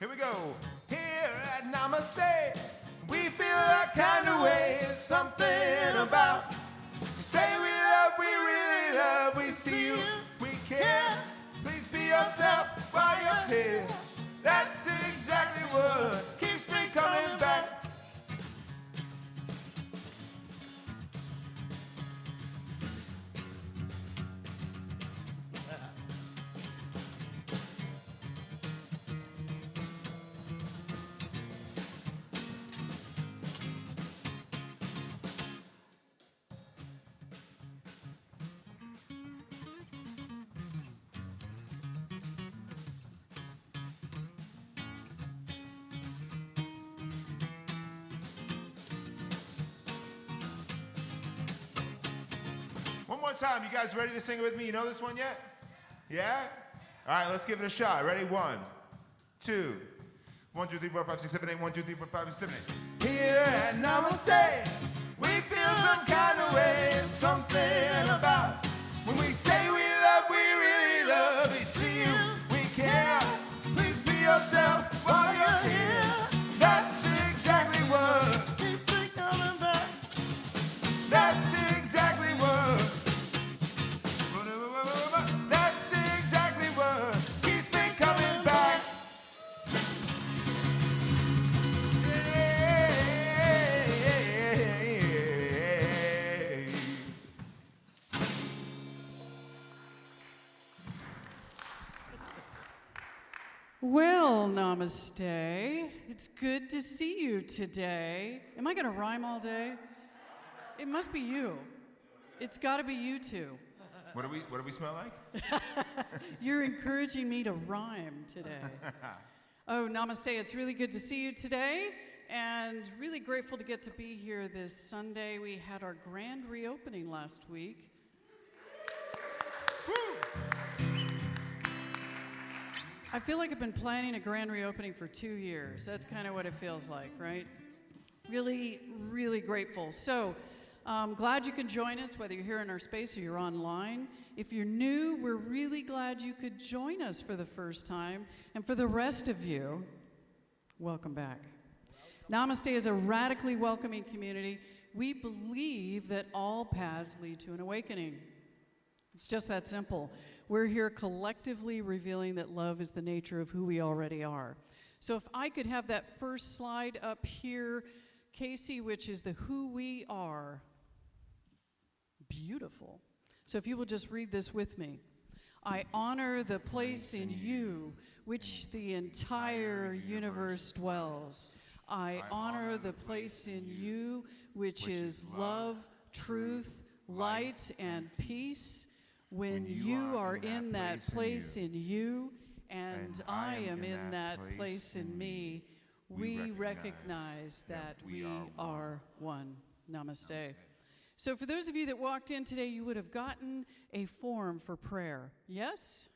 Here we go. Here at Namaste, we feel that kind of way. It's something about. We say we love, we really love. We see you, we care. Please be yourself while you're here. That's exactly what keeps me coming back. One more time. You guys ready to sing it with me? You know this one yet? Yeah? All right, let's give it a shot. Ready? 1, 2. 1, 2, 3, 4, 5, 6, 7, 8. 1, 2, 3, 4, 5, 6, 7, 8. Here at Namaste, we feel some kind of way. It's something about when we say we love, we really love. We see you, we care. Please be yourself while you're here. That's exactly what keeps me coming back. That's exactly what. That's exactly what keeps me coming back. Well, namaste. It's good to see you today. Am I going to rhyme all day? It must be you. It's got to be you two. What do we smell like? You're encouraging me to rhyme today. Oh, namaste. It's really good to see you today, and really grateful to get to be here this Sunday. We had our grand reopening last week. Woo! I feel like I've been planning a grand reopening for 2 years. That's kind of what it feels like, right? Really, really grateful. So, glad you can join us, whether you're here in our space or you're online. If you're new, we're really glad you could join us for the first time. And for the rest of you, welcome back. Namaste is a radically welcoming community. We believe that all paths lead to an awakening. It's just that simple. We're here collectively revealing that love is the nature of who we already are. So if I could have that first slide up here, Casey, which is the who we are. Beautiful. So if you will just read this with me. I honor the place in you which the entire universe dwells. I honor the place in you which is love, truth, light, and peace. When you are in that place in you, and I am in that place in me, we recognize that we are one. Namaste. So for those of you that walked in today, you would have gotten a form for prayer. Yes?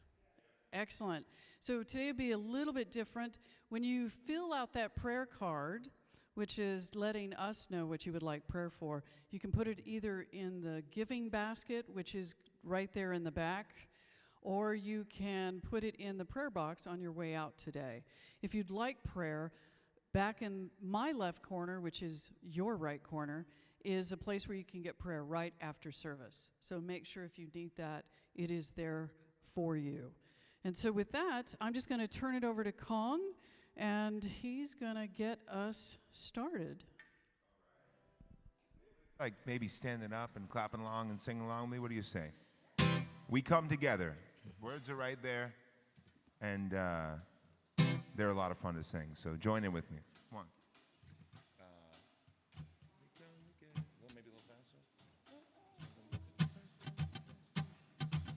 Excellent. So today will be a little bit different. When you fill out that prayer card, which is letting us know what you would like prayer for, you can put it either in the giving basket, which is right there in the back, or you can put it in the prayer box on your way out today. If you'd like prayer, back in my left corner, which is your right corner, is a place where you can get prayer right after service. So make sure if you need that, it is there for you. And so with that, I'm just going to turn it over to Kong, and he's going to get us started. Like maybe standing up and clapping along and singing along with me. What do you say? We come together. Words are right there, and they're a lot of fun to sing. So join in with me. Come on. Maybe a little faster.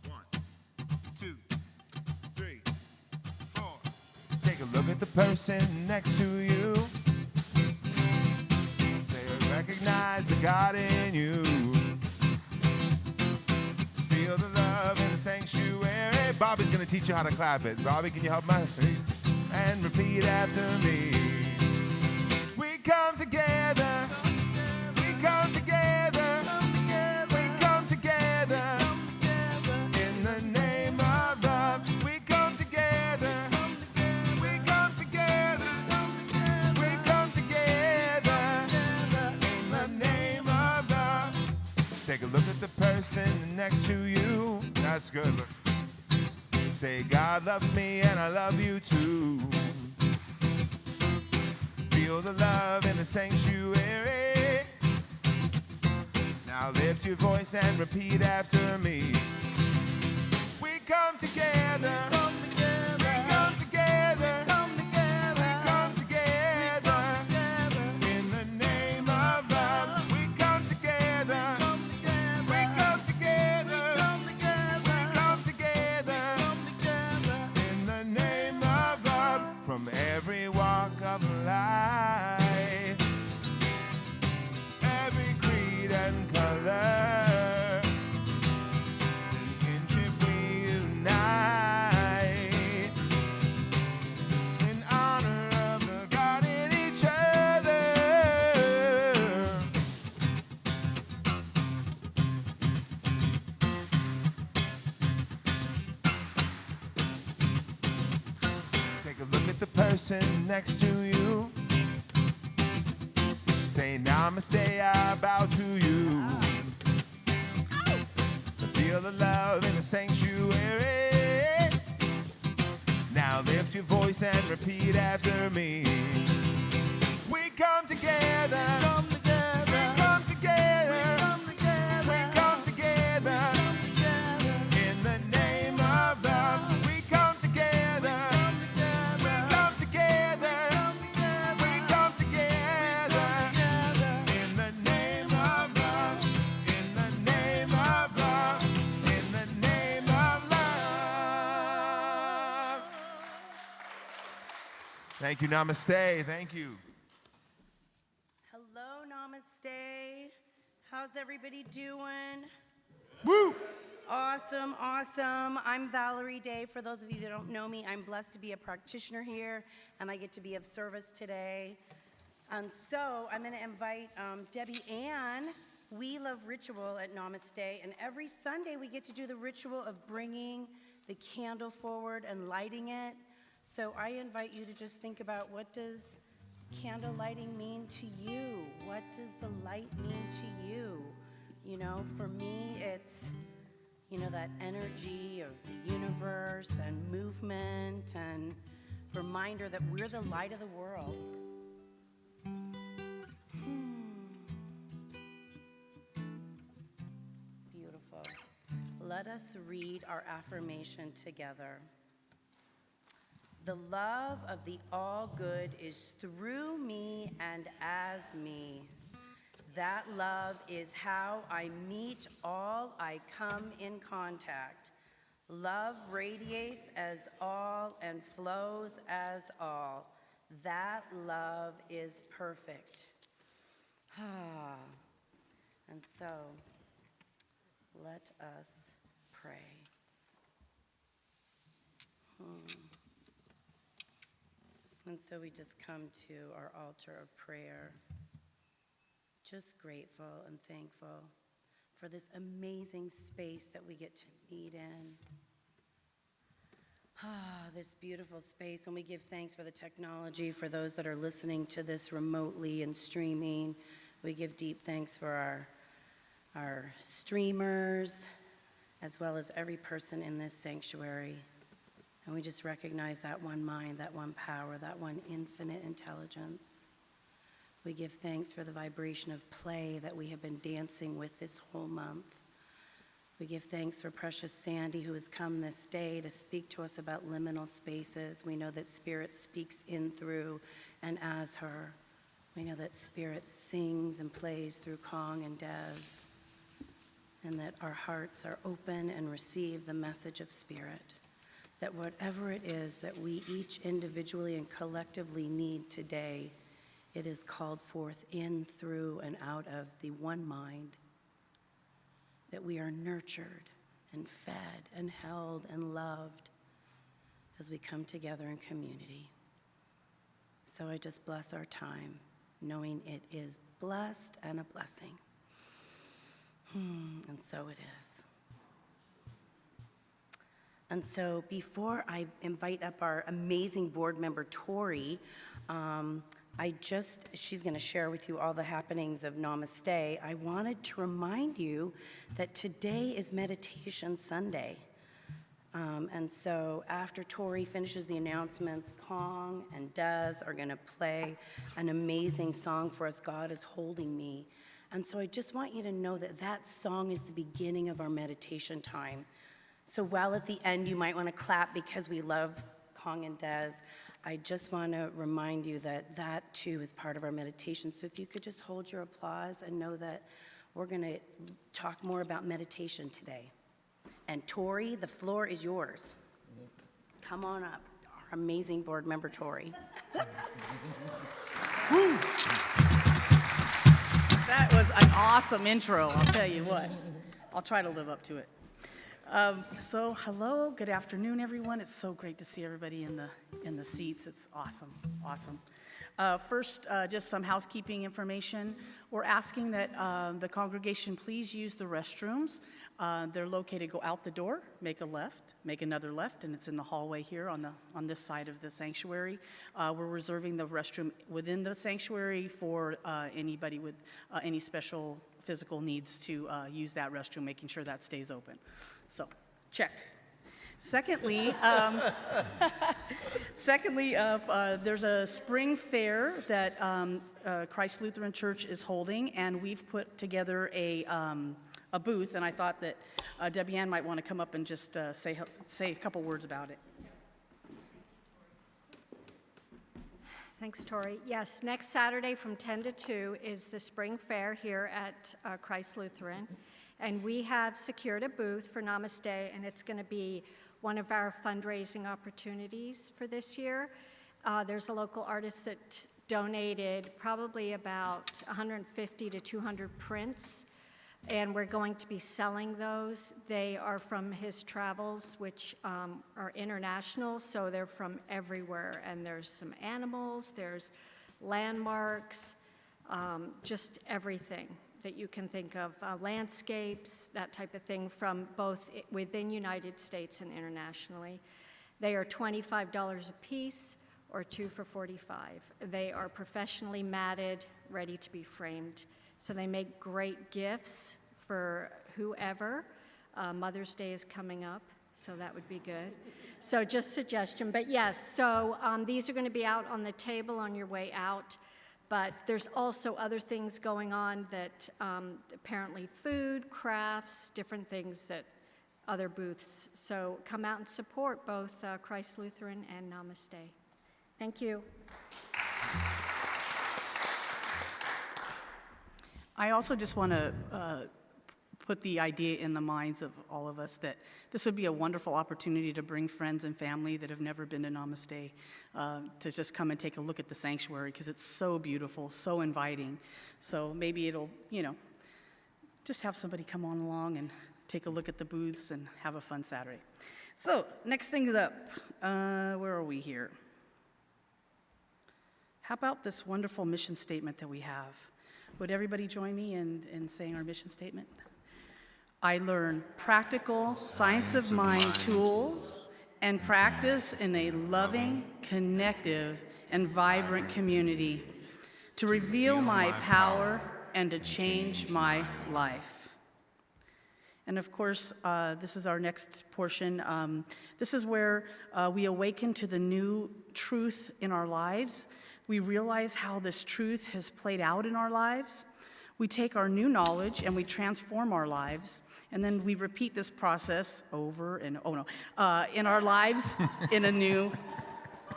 1, 2, 3, 4. Take a look at the person next to you. Say, recognize the God in you. Feel the love in the sanctuary. Bobby's gonna teach you how to clap it. Bobby, can you help me? And repeat after me. We come together. We come together. We come together. In the name of love. We come together. We come together. next to you. That's good. Look. Say, God loves me and I love you too. Feel the love in the sanctuary. Now lift your voice and repeat after me. We come together. We come together. We come together. In the name of love. We come together. We come together. We come together. In the name of love. From every walk of life, every creed and color, in kinship we unite, in honor of the God in each other. Take a look at the person next to you. Say namaste, I bow to you. Feel the love in the sanctuary. Now lift your voice and repeat after me. We come together. We come together. We come together. In the name of love. We come together. We come together. We come together. In the name of love. In the name of love. In the name of love. Thank you. Namaste. Thank you. Hello, namaste. How's everybody doing? Woo! Awesome, awesome. I'm Valerie Day. For those of you that don't know me, I'm blessed to be a practitioner here, and I get to be of service today. And so I'm going to invite Debbie Ann. We love ritual at Namaste, and every Sunday we get to do the ritual of bringing the candle forward and lighting it. So I invite you to just think about, what does candle lighting mean to you? What does the light mean to you? You know, for me, it's, you know, that energy of the universe and movement and reminder that we're the light of the world. Beautiful. Let us read our affirmation together. The love of the all-good is through me and as me. That love is how I meet all I come in contact. Love radiates as all and flows as all. That love is perfect. And so, let us pray. And so we just come to our altar of prayer, just grateful and thankful for this amazing space that we get to meet in. This beautiful space, and we give thanks for the technology, for those that are listening to this remotely and streaming. We give deep thanks for our streamers, as well as every person in this sanctuary. And we just recognize that one mind, that one power, that one infinite intelligence. We give thanks for the vibration of play that we have been dancing with this whole month. We give thanks for precious Sandy, who has come this day to speak to us about liminal spaces. We know that Spirit speaks in, through, and as her. We know that Spirit sings and plays through Kong and Des, and that our hearts are open and receive the message of Spirit. That whatever it is that we each individually and collectively need today, it is called forth in, through, and out of the one mind. That we are nurtured and fed and held and loved as we come together in community. So I just bless our time, knowing it is blessed and a blessing. And so it is. And so before I invite up our amazing board member, Tori, she's going to share with you all the happenings of Namaste. I wanted to remind you that today is Meditation Sunday. And so after Tori finishes the announcements, Kong and Des are going to play an amazing song for us, God is Holding Me. And so I just want you to know that that song is the beginning of our meditation time. So while at the end you might want to clap because we love Kong and Des, I just want to remind you that that too is part of our meditation. So if you could just hold your applause and know that we're going to talk more about meditation today. And Tori, the floor is yours. Come on up, our amazing board member, Tori. That was an awesome intro, I'll tell you what. I'll try to live up to it. So hello, good afternoon, everyone. It's so great to see everybody in the seats. It's awesome, awesome. First, just some housekeeping information. We're asking that the congregation please use the restrooms. They're located, go out the door, make a left, make another left, and it's in the hallway here on this side of the sanctuary. We're reserving the restroom within the sanctuary for anybody with any special physical needs to use that restroom, making sure that stays open. So, check. Secondly, there's a spring fair that Christ Lutheran Church is holding, and we've put together a booth, and I thought that Debbie Ann might want to come up and just say a couple words about it. Thanks, Tori. Yes, next Saturday from 10 to 2 is the spring fair here at Christ Lutheran, and we have secured a booth for Namaste, and it's going to be one of our fundraising opportunities for this year. There's a local artist that donated probably about 150 to 200 prints, and we're going to be selling those. They are from his travels, which are international, so they're from everywhere. And there's some animals, there's landmarks, just everything that you can think of, landscapes, that type of thing, from both within United States and internationally. They are $25 a piece, or 2 for $45. They are professionally matted, ready to be framed. So they make great gifts for whoever. Mother's Day is coming up, so that would be good. So just suggestion, but yes, so these are going to be out on the table on your way out, but there's also other things going on that apparently food, crafts, different things that other booths. So come out and support both Christ Lutheran and Namaste. Thank you. I also just want to put the idea in the minds of all of us that this would be a wonderful opportunity to bring friends and family that have never been to Namaste to just come and take a look at the sanctuary, because it's so beautiful, so inviting. So maybe it'll, just have somebody come on along and take a look at the booths and have a fun Saturday. So next thing up, where are we here? How about this wonderful mission statement that we have? Would everybody join me in saying our mission statement? I learn practical science of mind tools and practice in a loving, connective, and vibrant community to reveal my power and to change my life. And of course, this is our next portion. This is where we awaken to the new truth in our lives. We realize how this truth has played out in our lives. We take our new knowledge and we transform our lives, and then we repeat this process over and in our lives in a new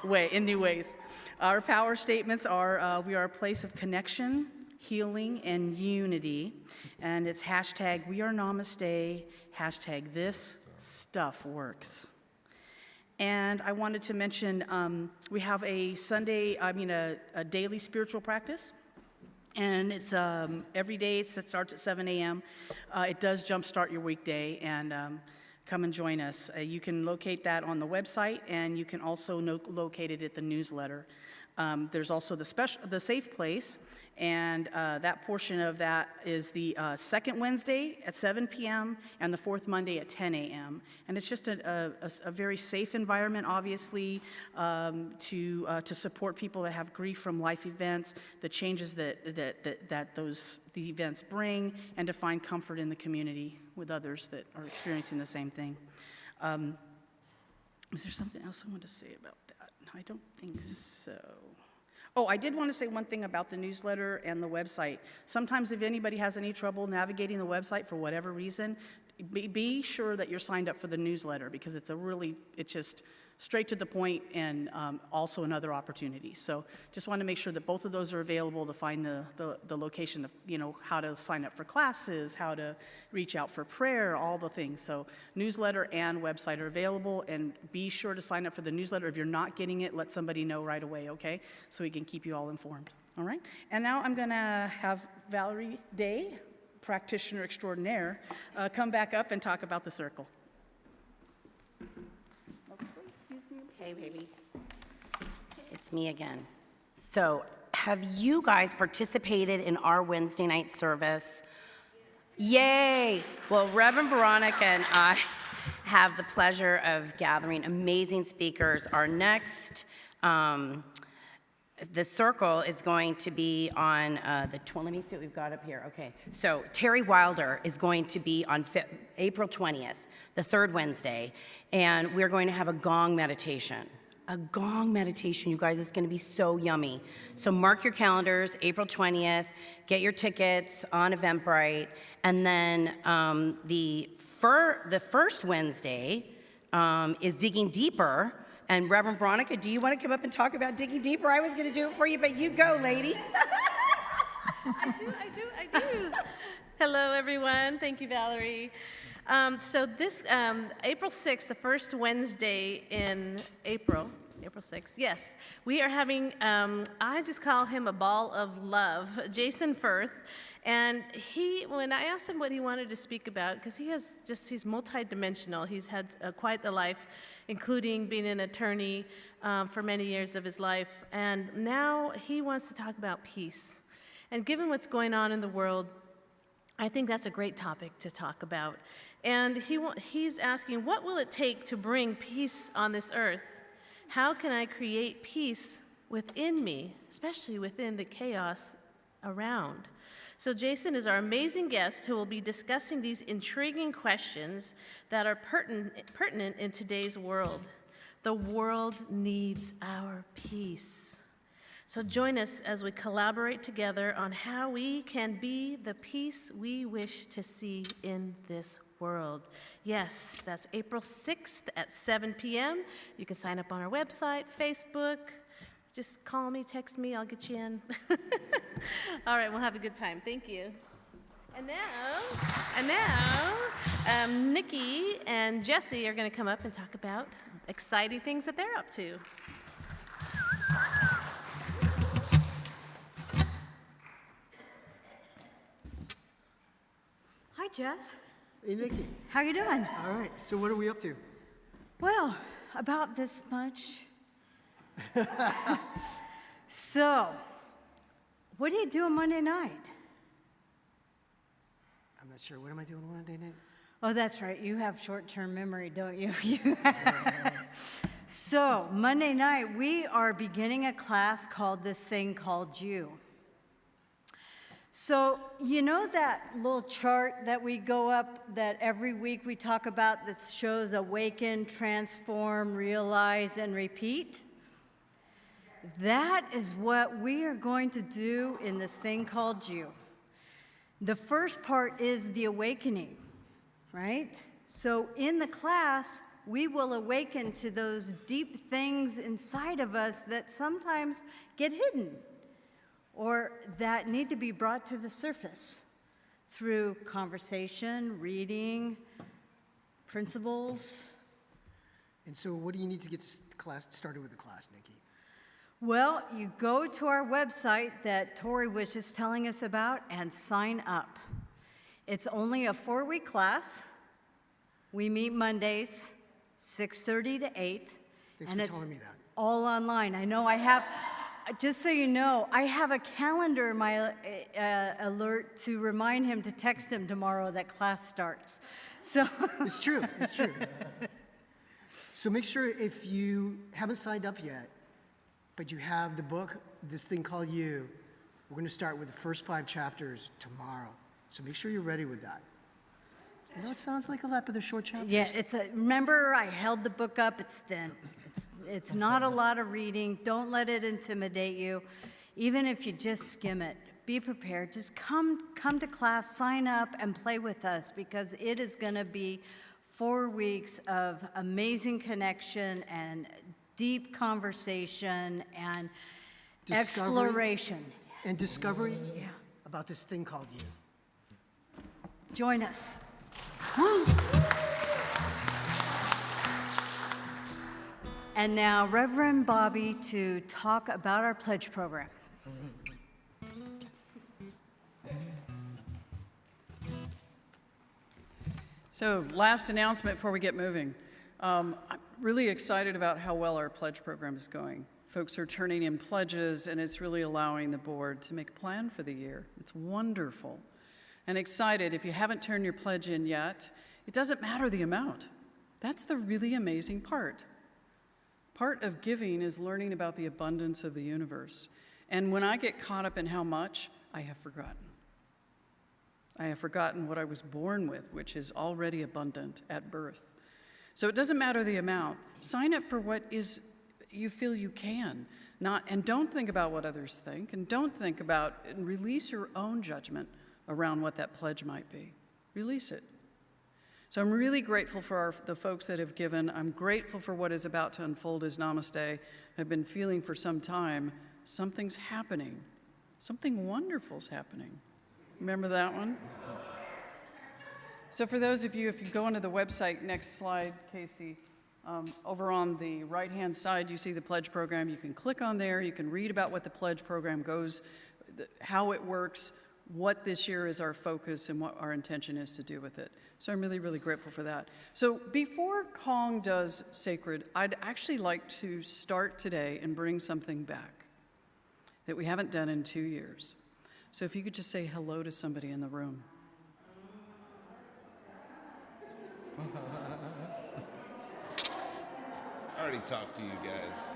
way, in new ways. Our power statements are: we are a place of connection, healing, and unity, and it's hashtag We Are Namaste, hashtag This Stuff Works. And I wanted to mention we have a daily spiritual practice. And it's every day. It starts at 7 a.m. It does jumpstart your weekday, and come and join us. You can locate that on the website, and you can also locate it at the newsletter. There's also the Safe Place, And that portion of that is the second Wednesday at 7 p.m. and the fourth Monday at 10 a.m. And it's just a very safe environment, obviously, to support people that have grief from life events, the changes that the events bring, and to find comfort in the community with others that are experiencing the same thing. Is there something else I want to say about that? I don't think so. Oh, I did want to say one thing about the newsletter and the website. Sometimes if anybody has any trouble navigating the website for whatever reason, be sure that you're signed up for the newsletter, because it's just straight to the point, and also another opportunity. So just want to make sure that both of those are available to find the location of, how to sign up for classes, how to reach out for prayer, all the things. So newsletter and website are available, and be sure to sign up for the newsletter. If you're not getting it, let somebody know right away, okay? So we can keep you all informed, all right? And now I'm going to have Valerie Day, practitioner extraordinaire, come back up and talk about the circle. Hey, baby. It's me again. So, have you guys participated in our Wednesday night service? Yay! Well, Reverend Veronica and I have the pleasure of gathering amazing speakers. Our next, the circle is going to be on let me see what we've got up here. Okay, so Terry Wilder is going to be on April 20th, the third Wednesday, and we're going to have a gong meditation. A gong meditation, you guys, it's going to be so yummy. So mark your calendars, April 20th, get your tickets on Eventbrite, and then the first Wednesday is Digging Deeper. And Reverend Veronica, do you want to come up and talk about Digging Deeper? I was going to do it for you, but you go, lady. I do. Hello, everyone. Thank you, Valerie. So this April 6th, the first Wednesday in April 6th, yes, we are having, I just call him a ball of love, Jason Firth. And when I asked him what he wanted to speak about, because he's multidimensional. He's had quite the life, including being an attorney for many years of his life. And now he wants to talk about peace. And given what's going on in the world, I think that's a great topic to talk about. And he's asking, what will it take to bring peace on this earth? How can I create peace within me, especially within the chaos around? So Jason is our amazing guest who will be discussing these intriguing questions that are pertinent in today's world. The world needs our peace. So join us as we collaborate together on how we can be the peace we wish to see in this world. Yes, that's April 6th at 7 p.m. You can sign up on our website, Facebook. Just call me, text me, I'll get you in. All right, we'll have a good time. Thank you. And now, Nikki and Jesse are going to come up and talk about exciting things that they're up to. Hi, Jess. Hey, Nikki. How you doing? All right, so what are we up to? Well, about this much. So, what do you do on Monday night? I'm not sure. What am I doing Monday night? Oh, that's right. You have short-term memory, don't you? So, Monday night, we are beginning a class called This Thing Called You. So, you know that little chart that we go up that every week we talk about that shows awaken, transform, realize, and repeat? That is what we are going to do in this thing called you. The first part is the awakening, right? So in the class, we will awaken to those deep things inside of us that sometimes get hidden or that need to be brought to the surface through conversation, reading, principles. And so what do you need to get class started with the class, Nikki? Well, you go to our website that Tori was just telling us about and sign up. It's only a 4-week class. We meet Mondays, 6:30 to 8. Thanks and for it's telling me that. all online. I know I just so you know, I have a calendar in my alert to remind him to text him tomorrow that class starts. So It's true, it's true. So make sure if you haven't signed up yet, but you have the book, this thing called You, we're going to start with the first 5 chapters tomorrow. So make sure you're ready with that. You know, it sounds like a lot, but they're short chapters. yeah, remember I held the book up, it's thin. It's not a lot of reading. Don't let it intimidate you. Even if you just skim it, be prepared. Just come to class, sign up, and play with us because it is going to be 4 weeks of amazing connection and deep conversation and Discovery. exploration. And discovery about this thing called You. Join us. And now, Reverend Bobby to talk about our pledge program. So, last announcement before we get moving. I'm really excited about how well our pledge program is going. Folks are turning in pledges, and it's really allowing the board to make a plan for the year. It's wonderful. And excited, if you haven't turned your pledge in yet, it doesn't matter the amount. That's the really amazing part. Part of giving is learning about the abundance of the universe. And when I get caught up in how much, I have forgotten. I have forgotten what I was born with, which is already abundant at birth. So it doesn't matter the amount. Sign up for what is you feel you can. And don't think about what others think, and don't think about, and release your own judgment around what that pledge might be. Release it. So I'm really grateful for the folks that have given. I'm grateful for what is about to unfold as Namaste. I've been feeling for some time, something's happening. Something wonderful's happening. Remember that one? So for those of you, if you go onto the website, next slide, Casey, over on the right-hand side, you see the pledge program. You can click on there. You can read about what the pledge program goes, how it works, what this year is our focus, and what our intention is to do with it. So I'm really, really grateful for that. So before Kong does Sacred, I'd actually like to start today and bring something back that we haven't done in 2 years. So if you could just say hello to somebody in the room. I already talked to you guys.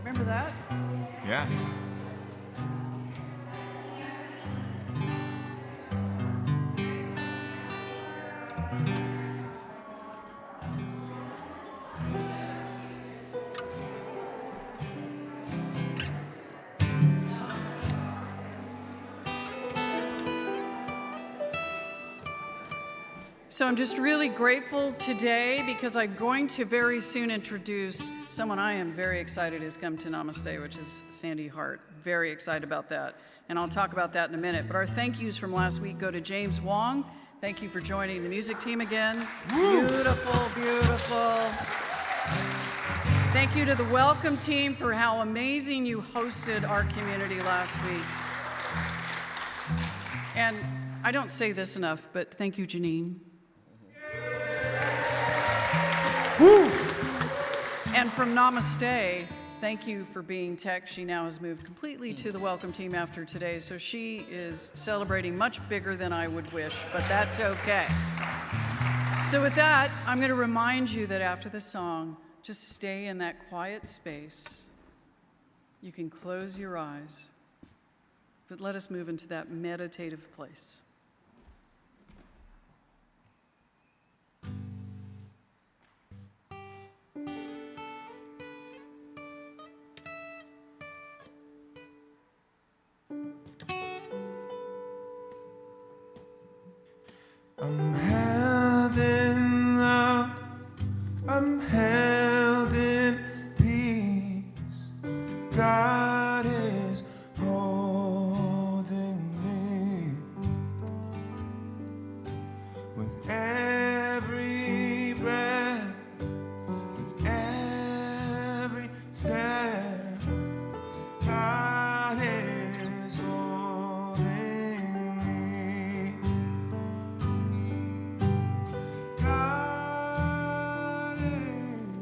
Remember that? Yeah. So I'm just really grateful today because I'm going to very soon introduce someone I am very excited has come to Namaste, which is Sandy Hart. Very excited about that. And I'll talk about that in a minute. But our thank yous from last week go to James Wong. Thank you for joining the music team again. Beautiful, beautiful. Thank you to the welcome team for how amazing you hosted our community last week. And I don't say this enough, but thank you, Janine. And from Namaste, thank you for being tech. She now has moved completely to the welcome team after today, so she is celebrating much bigger than I would wish, but that's okay. So with that, I'm going to remind you that after the song, just stay in that quiet space. You can close your eyes, but let us move into that meditative place. I'm held in love, I'm held in peace. God is holding me. With every breath, with every step, God is holding me. God is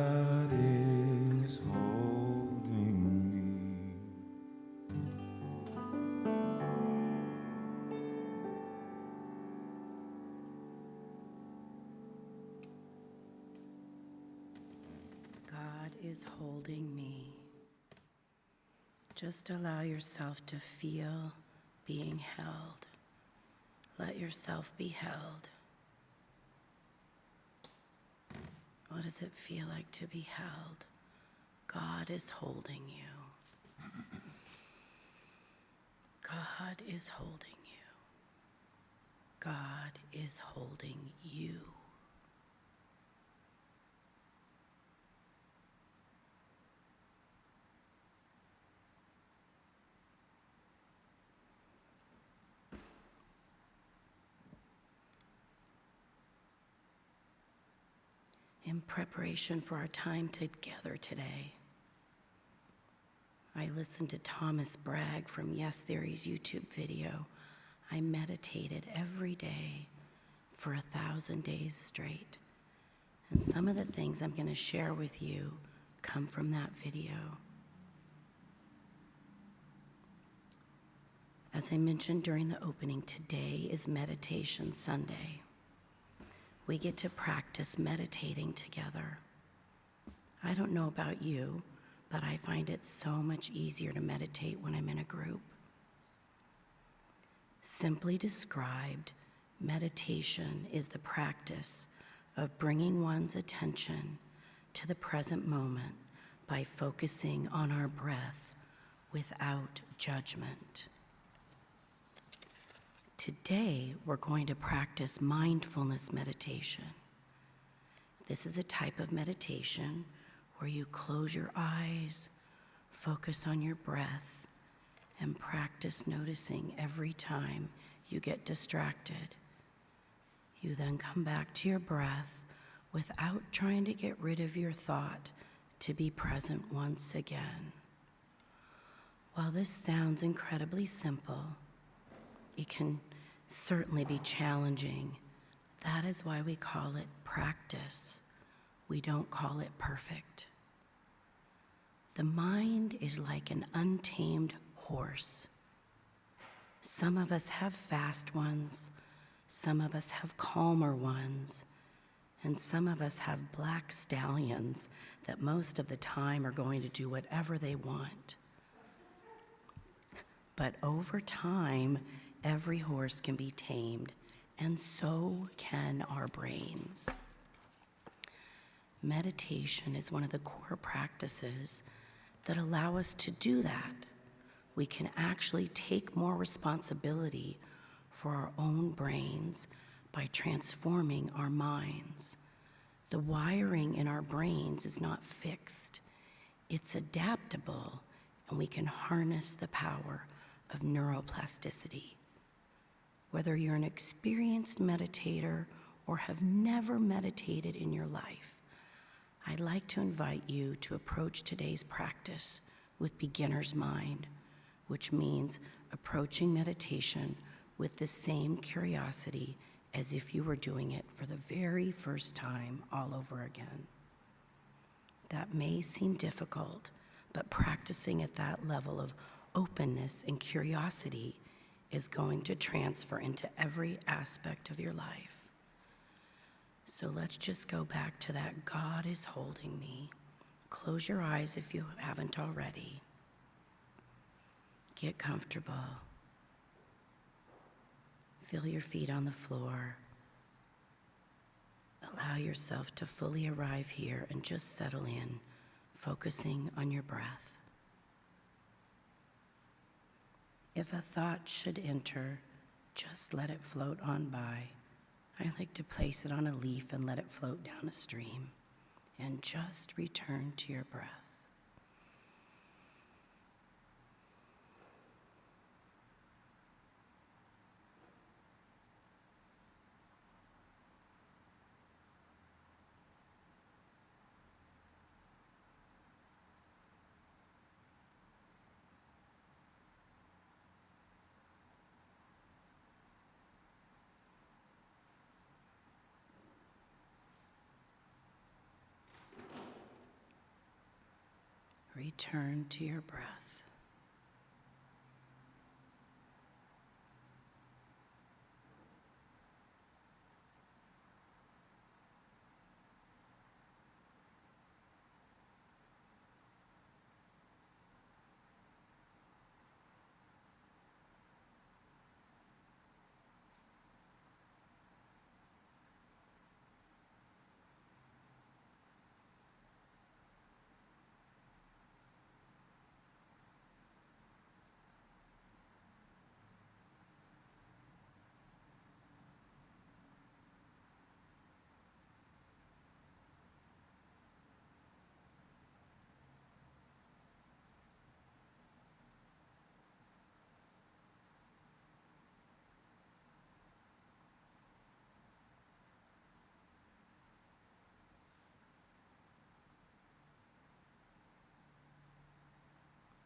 God is holding me. God is holding me. Just allow yourself to feel being held. Let yourself be held. What does it feel like to be held? God is holding you. God is holding you. God is holding you. In preparation for our time together today, I listened to Thomas Bragg from Yes Theory's YouTube video. I meditated every day for 1,000 days straight. And some of the things I'm going to share with you come from that video. As I mentioned during the opening, today is Meditation Sunday. We get to practice meditating together. I don't know about you, but I find it so much easier to meditate when I'm in a group. Simply described, meditation is the practice of bringing one's attention to the present moment by focusing on our breath without judgment. Today, we're going to practice mindfulness meditation. This is a type of meditation where you close your eyes, focus on your breath, and practice noticing every time you get distracted. You then come back to your breath without trying to get rid of your thought to be present once again. While this sounds incredibly simple, it can certainly be challenging. That is why we call it practice. We don't call it perfect. The mind is like an untamed horse. Some of us have fast ones, some of us have calmer ones, and some of us have black stallions that most of the time are going to do whatever they want. But over time, every horse can be tamed, and so can our brains. Meditation is one of the core practices that allow us to do that. We can actually take more responsibility for our own brains by transforming our minds. The wiring in our brains is not fixed. It's adaptable, and we can harness the power of neuroplasticity. Whether you're an experienced meditator or have never meditated in your life, I'd like to invite you to approach today's practice with beginner's mind, which means approaching meditation with the same curiosity as if you were doing it for the very first time all over again. That may seem difficult, but practicing at that level of openness and curiosity is going to transfer into every aspect of your life. So let's just go back to that God is holding me. Close your eyes if you haven't already. Get comfortable. Feel your feet on the floor. Allow yourself to fully arrive here and just settle in, focusing on your breath. If a thought should enter, just let it float on by. I like to place it on a leaf and let it float down a stream, and just return to your breath. Return to your breath.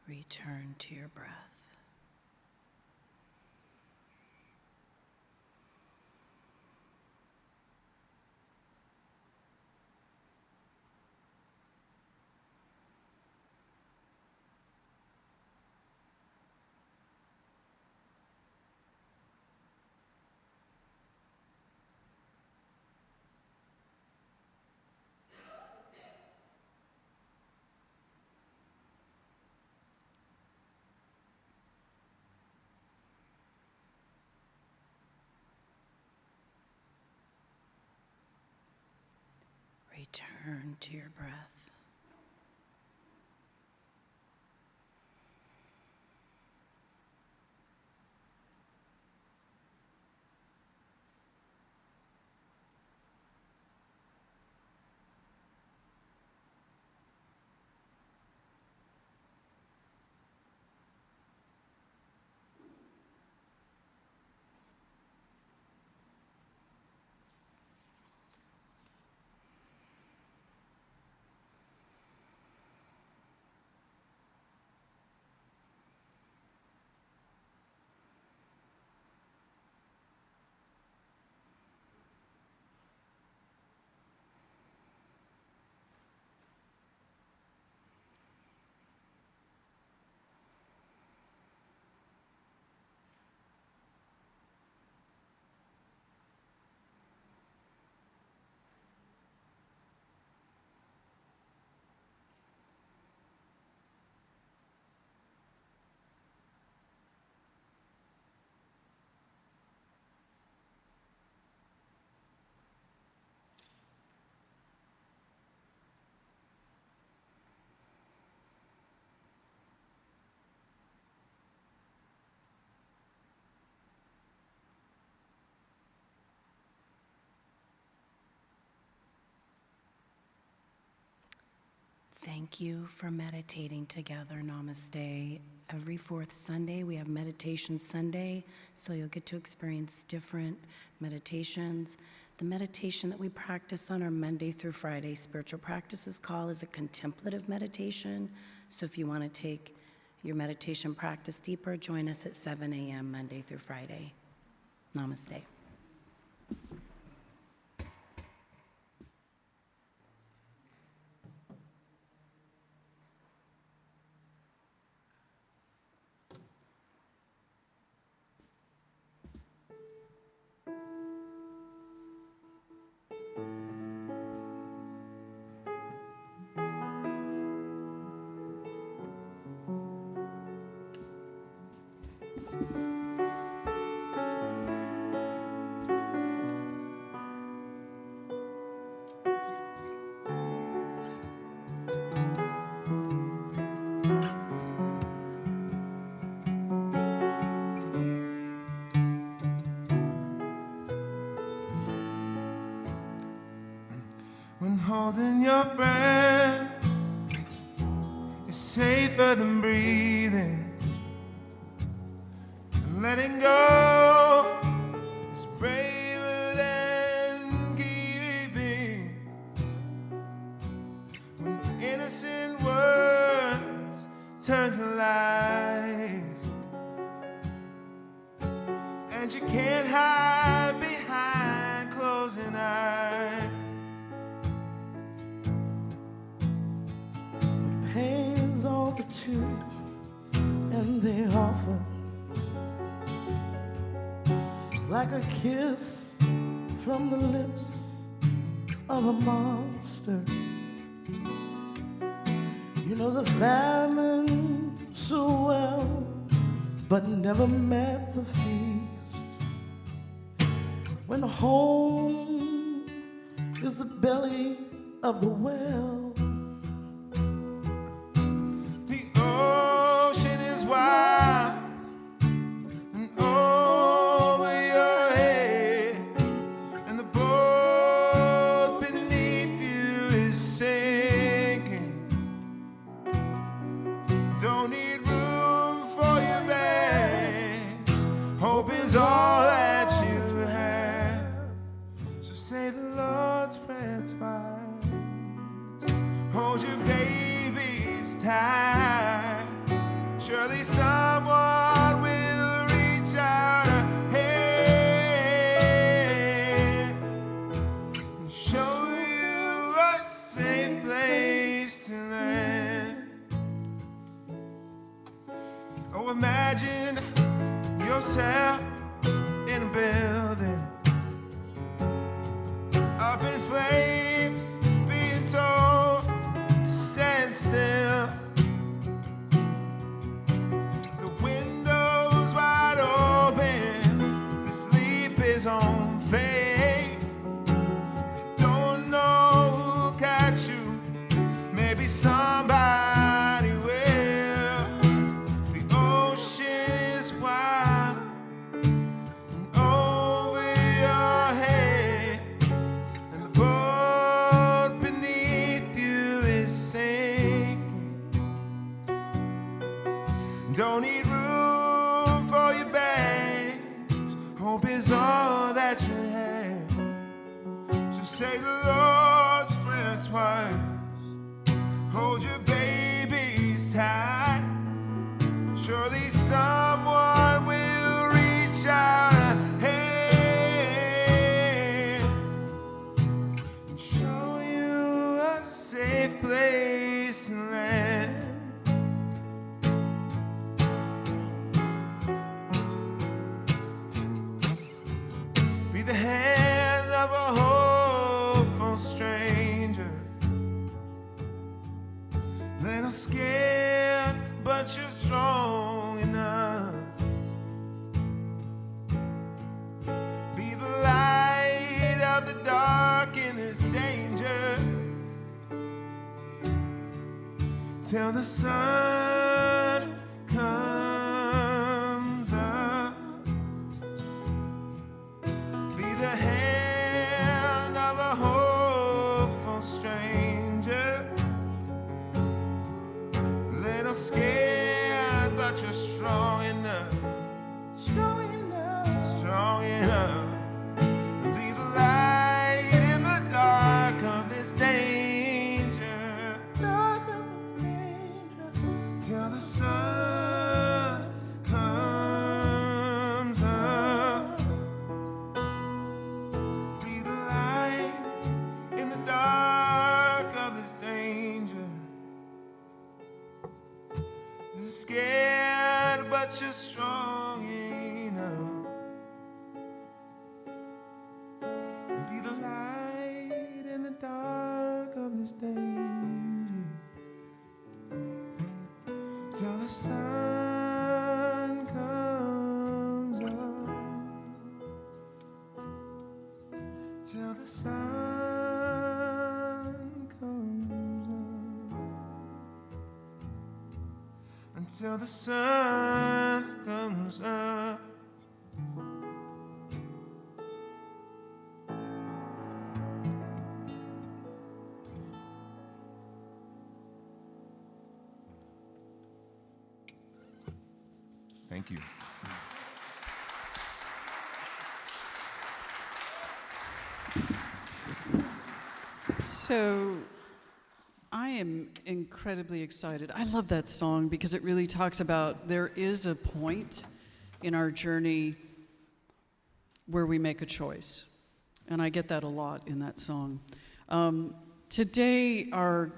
Return to your breath. Return to your breath. Thank you for meditating together. Namaste. Every fourth Sunday, we have Meditation Sunday, so you'll get to experience different meditations. The meditation that we practice on our Monday through Friday Spiritual Practices Call is a contemplative meditation. So if you want to take your meditation practice deeper, join us at 7 a.m. Monday through Friday. Namaste. When holding your breath is safer than breathing, and letting go is braver than keeping. When innocent words turn to lies, and you can't hide behind closing eyes. Hands multitude, and they offer like a kiss from the lips of a monster. You know the famine so well, but never met the feast. When home is the belly of the well, The ocean is wide and over your head, and the boat beneath you is sinking. Don't need room for your bags. Hope is all that you have. So say the Lord's Prayer twice. Hold your babies tight. Surely someone will reach out a hand and show you a safe place to land. Oh, imagine yourself in a building up in flames, being told to stand still. The windows wide open, the sleep is on fade. Don't know who'll catch you, maybe somebody will. The ocean is wide and over your head, and the boat beneath you is sinking. Don't need room for your bags. Hope is all that you have. So say the Lord's Prayer twice. Hold your babies tight. Surely someone will reach out a hand and show you a safe place to land. Be the hand of a hopeful stranger, little scared, but you're strong enough. Be the light of the dark in this danger, till the sun comes up. Be the hand of a hopeful stranger, little scared, but you're strong enough. Strong enough. Strong enough. Be the light in the dark of this danger. Dark of this danger. Till the sun comes up. Be the light in the dark of this danger. You're scared, but you're strong enough. Be the light in the dark of this danger, till the sun comes up. Till the sun comes up. Until the sun comes up. Thank you. So I am incredibly excited. I love that song because it really talks about there is a point in our journey where we make a choice. And I get that a lot in that song. Today, our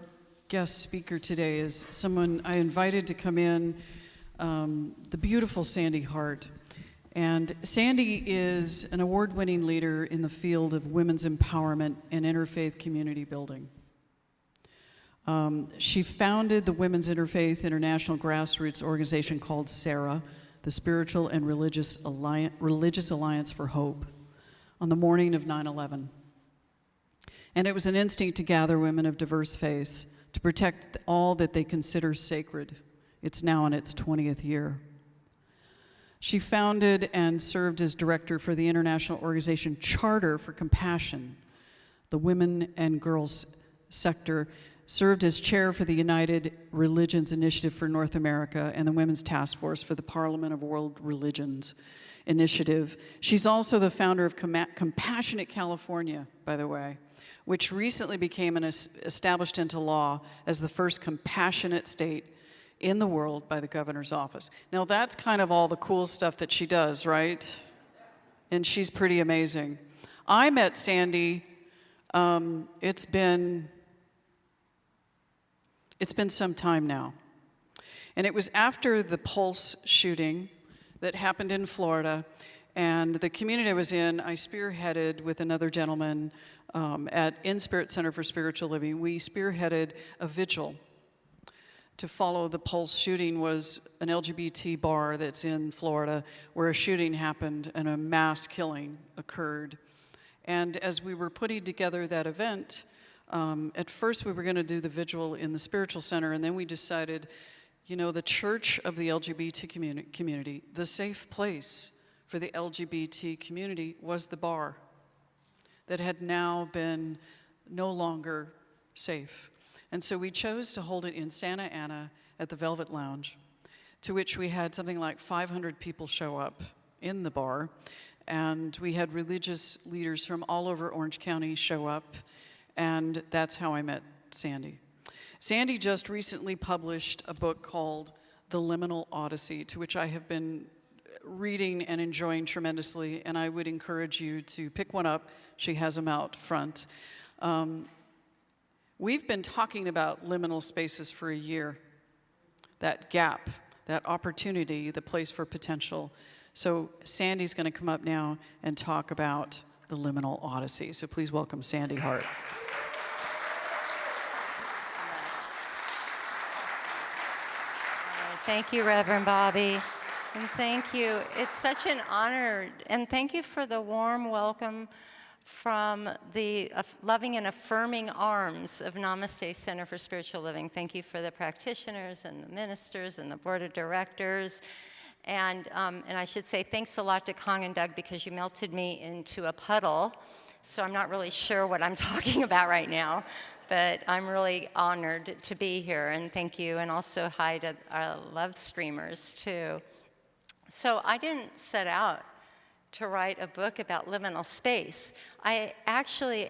guest speaker today is someone I invited to come in, the beautiful Sandy Hart. And Sandy is an award-winning leader in the field of women's empowerment and interfaith community building. She founded the Women's Interfaith International grassroots organization called SARA, the Spiritual and Religious Alliance for Hope, on the morning of 9/11. And it was an instinct to gather women of diverse faiths to protect all that they consider sacred. It's now in its 20th year. She founded and served as director for the international organization Charter for Compassion. The women and girls sector served as chair for the United Religions Initiative for North America and the Women's Task Force for the Parliament of World Religions Initiative. She's also the founder of Compassionate California, by the way, which recently became established into law as the first compassionate state in the world by the governor's office. Now that's kind of all the cool stuff that she does, right? And she's pretty amazing. I met Sandy, it's been some time now. And it was after the Pulse shooting that happened in Florida, and the community I was in, I spearheaded with another gentleman at In-Spirit Center for Spiritual Living. We spearheaded a vigil to follow the Pulse shooting. Was an LGBT bar that's in Florida where a shooting happened and a mass killing occurred. And as we were putting together that event, at first we were going to do the vigil in the Spiritual Center, and then we decided, you know, the church of the LGBT community, the safe place for the LGBT community was the bar that had now been no longer safe. And so we chose to hold it in Santa Ana at the Velvet Lounge, to which we had something like 500 people show up in the bar, and we had religious leaders from all over Orange County show up, and that's how I met Sandy. Sandy just recently published a book called The Liminal Odyssey, to which I have been reading and enjoying tremendously, and I would encourage you to pick one up. She has them out front. We've been talking about liminal spaces for a year, that gap, that opportunity, the place for potential. So Sandy's going to come up now and talk about the Liminal Odyssey. So please welcome Sandy Hart. Thank you, Reverend Bobby. And thank you. It's such an honor. And thank you for the warm welcome from the loving and affirming arms of Namaste Center for Spiritual Living. Thank you for the practitioners and the ministers and the board of directors. And I should say thanks a lot to Kong and Doug, because you melted me into a puddle. So I'm not really sure what I'm talking about right now. But I'm really honored to be here, and thank you. And also hi to our love streamers, too. So I didn't set out to write a book about liminal space. I actually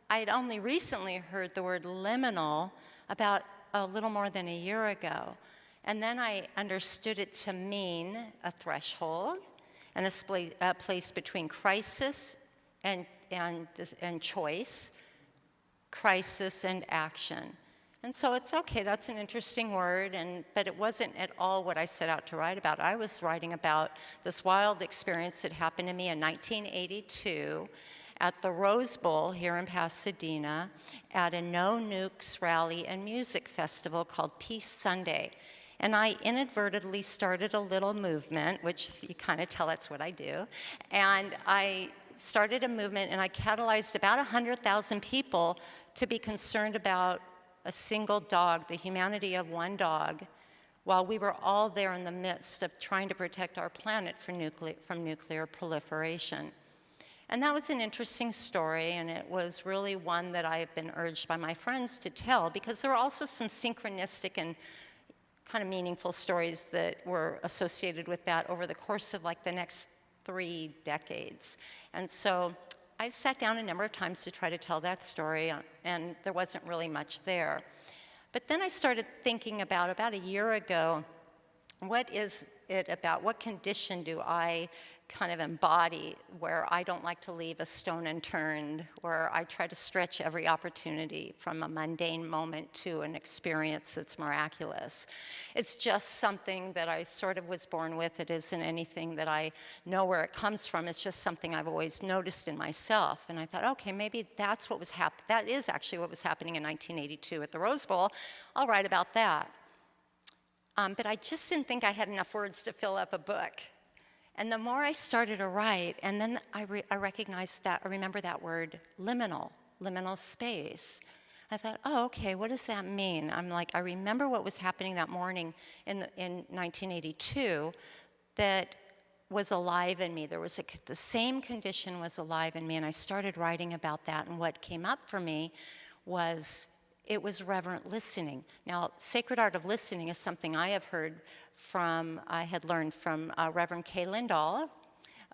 I'd only recently heard the word liminal about a little more than a year ago. And then I understood it to mean a threshold and a place between crisis and choice, crisis and action. And so it's okay, that's an interesting word, but it wasn't at all what I set out to write about. I was writing about this wild experience that happened to me in 1982 at the Rose Bowl here in Pasadena at a No Nukes rally and music festival called Peace Sunday. And I inadvertently started a little movement, which you kind of tell that's what I do. And I started a movement, and I catalyzed about 100,000 people to be concerned about a single dog, the humanity of one dog, while we were all there in the midst of trying to protect our planet from nuclear proliferation. And that was an interesting story, and it was really one that I have been urged by my friends to tell, because there were also some synchronistic and kind of meaningful stories that were associated with that over the course of like the next 3 decades. And so I've sat down a number of times to try to tell that story, and there wasn't really much there. But then I started thinking about a year ago, what is it about, what condition do I kind of embody, where I don't like to leave a stone unturned, where I try to stretch every opportunity from a mundane moment to an experience that's miraculous. It's just something that I sort of was born with. It isn't anything that I know where it comes from. It's just something I've always noticed in myself. And I thought, okay, maybe that's what was that is actually what was happening in 1982 at the Rose Bowl. I'll write about that. But I just didn't think I had enough words to fill up a book. And the more I started to write, and then I recognized that, I remember that word, liminal space. I thought, oh, okay, what does that mean? I'm like, I remember what was happening that morning in 1982 that was alive in me. There was the same condition was alive in me, and I started writing about that, and what came up for me was it was reverent listening. Now, sacred art of listening is something I have heard from, I had learned from Reverend Kay Lindahl,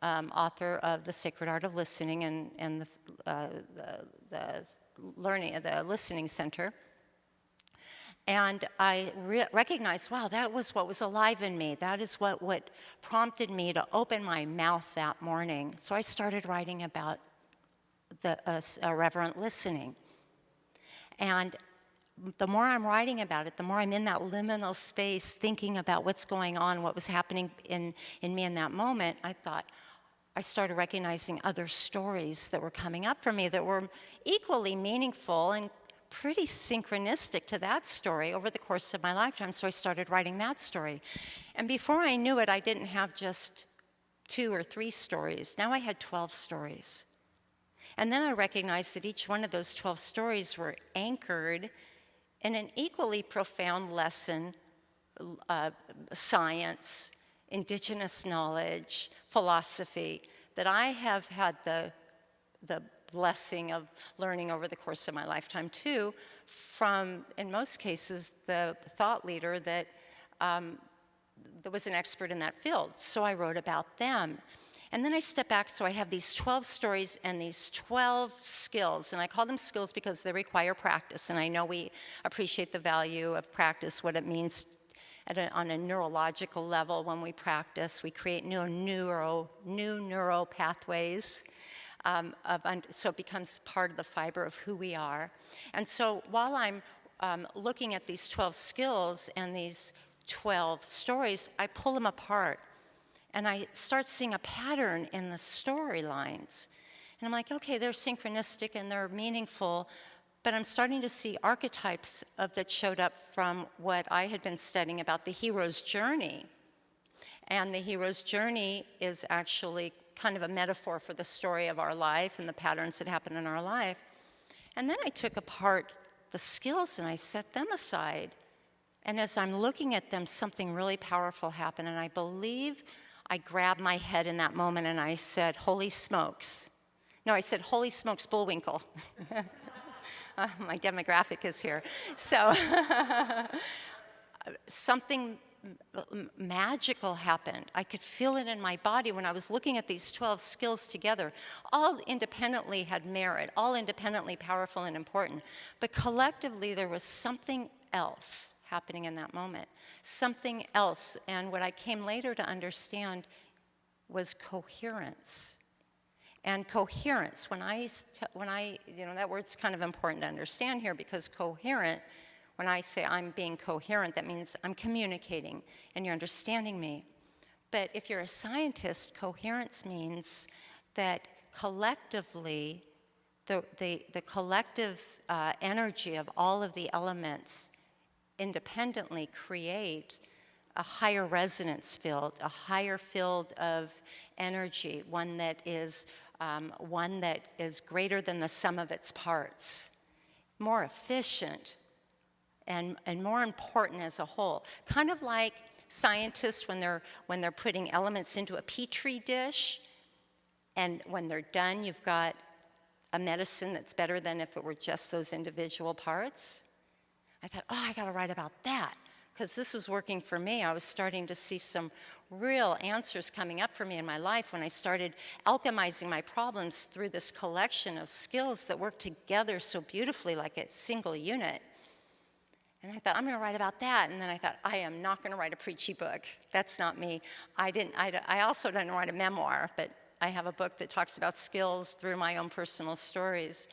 author of The Sacred Art of Listening and the Listening Center. And I recognized, wow, that was what was alive in me. That is what prompted me to open my mouth that morning. So I started writing about the reverent listening. And the more I'm writing about it, the more I'm in that liminal space thinking about what's going on, what was happening in me in that moment, I started recognizing other stories that were coming up for me that were equally meaningful and pretty synchronistic to that story over the course of my lifetime. So I started writing that story. And before I knew it, I didn't have just 2 or 3 stories. Now I had 12 stories. And then I recognized that each one of those 12 stories were anchored in an equally profound lesson, science, indigenous knowledge, philosophy, that I have had the blessing of learning over the course of my lifetime too, from, in most cases, the thought leader that was an expert in that field. So I wrote about them. And then I step back, so I have these 12 stories and these 12 skills, and I call them skills because they require practice, and I know we appreciate the value of practice, what it means on a neurological level when we practice. We create new neural pathways, so it becomes part of the fiber of who we are. And so while I'm looking at these 12 skills and these 12 stories, I pull them apart. And I start seeing a pattern in the storylines. And I'm like, okay, they're synchronistic and they're meaningful, but I'm starting to see archetypes that showed up from what I had been studying about the hero's journey. And the hero's journey is actually kind of a metaphor for the story of our life and the patterns that happen in our life. And then I took apart the skills and I set them aside. And as I'm looking at them, something really powerful happened. And I believe I grabbed my head in that moment and I said, holy smokes. No, I said, holy smokes, Bullwinkle. My demographic is here. So something magical happened. I could feel it in my body when I was looking at these 12 skills together. All independently had merit, all independently powerful and important. But collectively, there was something else happening in that moment. Something else, and what I came later to understand was coherence. And coherence, when I, that word's kind of important to understand here because coherent, when I say I'm being coherent, that means I'm communicating and you're understanding me. But if you're a scientist, coherence means that collectively, the collective energy of all of the elements independently create a higher resonance field, a higher field of energy, one that is greater than the sum of its parts, more efficient, and more important as a whole. Kind of like scientists when they're putting elements into a petri dish, and when they're done, you've got a medicine that's better than if it were just those individual parts. I thought, oh, I got to write about that, because this was working for me. I was starting to see some real answers coming up for me in my life when I started alchemizing my problems through this collection of skills that work together so beautifully like a single unit. And I thought, I'm going to write about that. And then I thought, I am not going to write a preachy book. That's not me. I also didn't write a memoir, but I have a book that talks about skills through my own personal stories.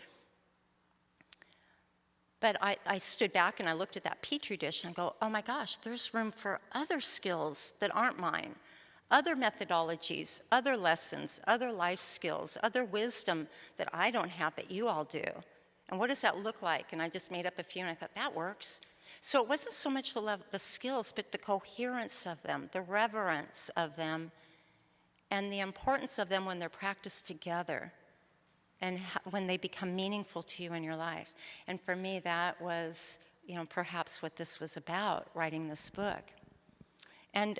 But I stood back and I looked at that Petri dish and I go, oh my gosh, there's room for other skills that aren't mine, other methodologies, other lessons, other life skills, other wisdom that I don't have but you all do. And what does that look like? And I just made up a few and I thought, that works. So it wasn't so much the skills, but the coherence of them, the reverence of them, and the importance of them when they're practiced together, and when they become meaningful to you in your life. And for me, that was, perhaps what this was about, writing this book. And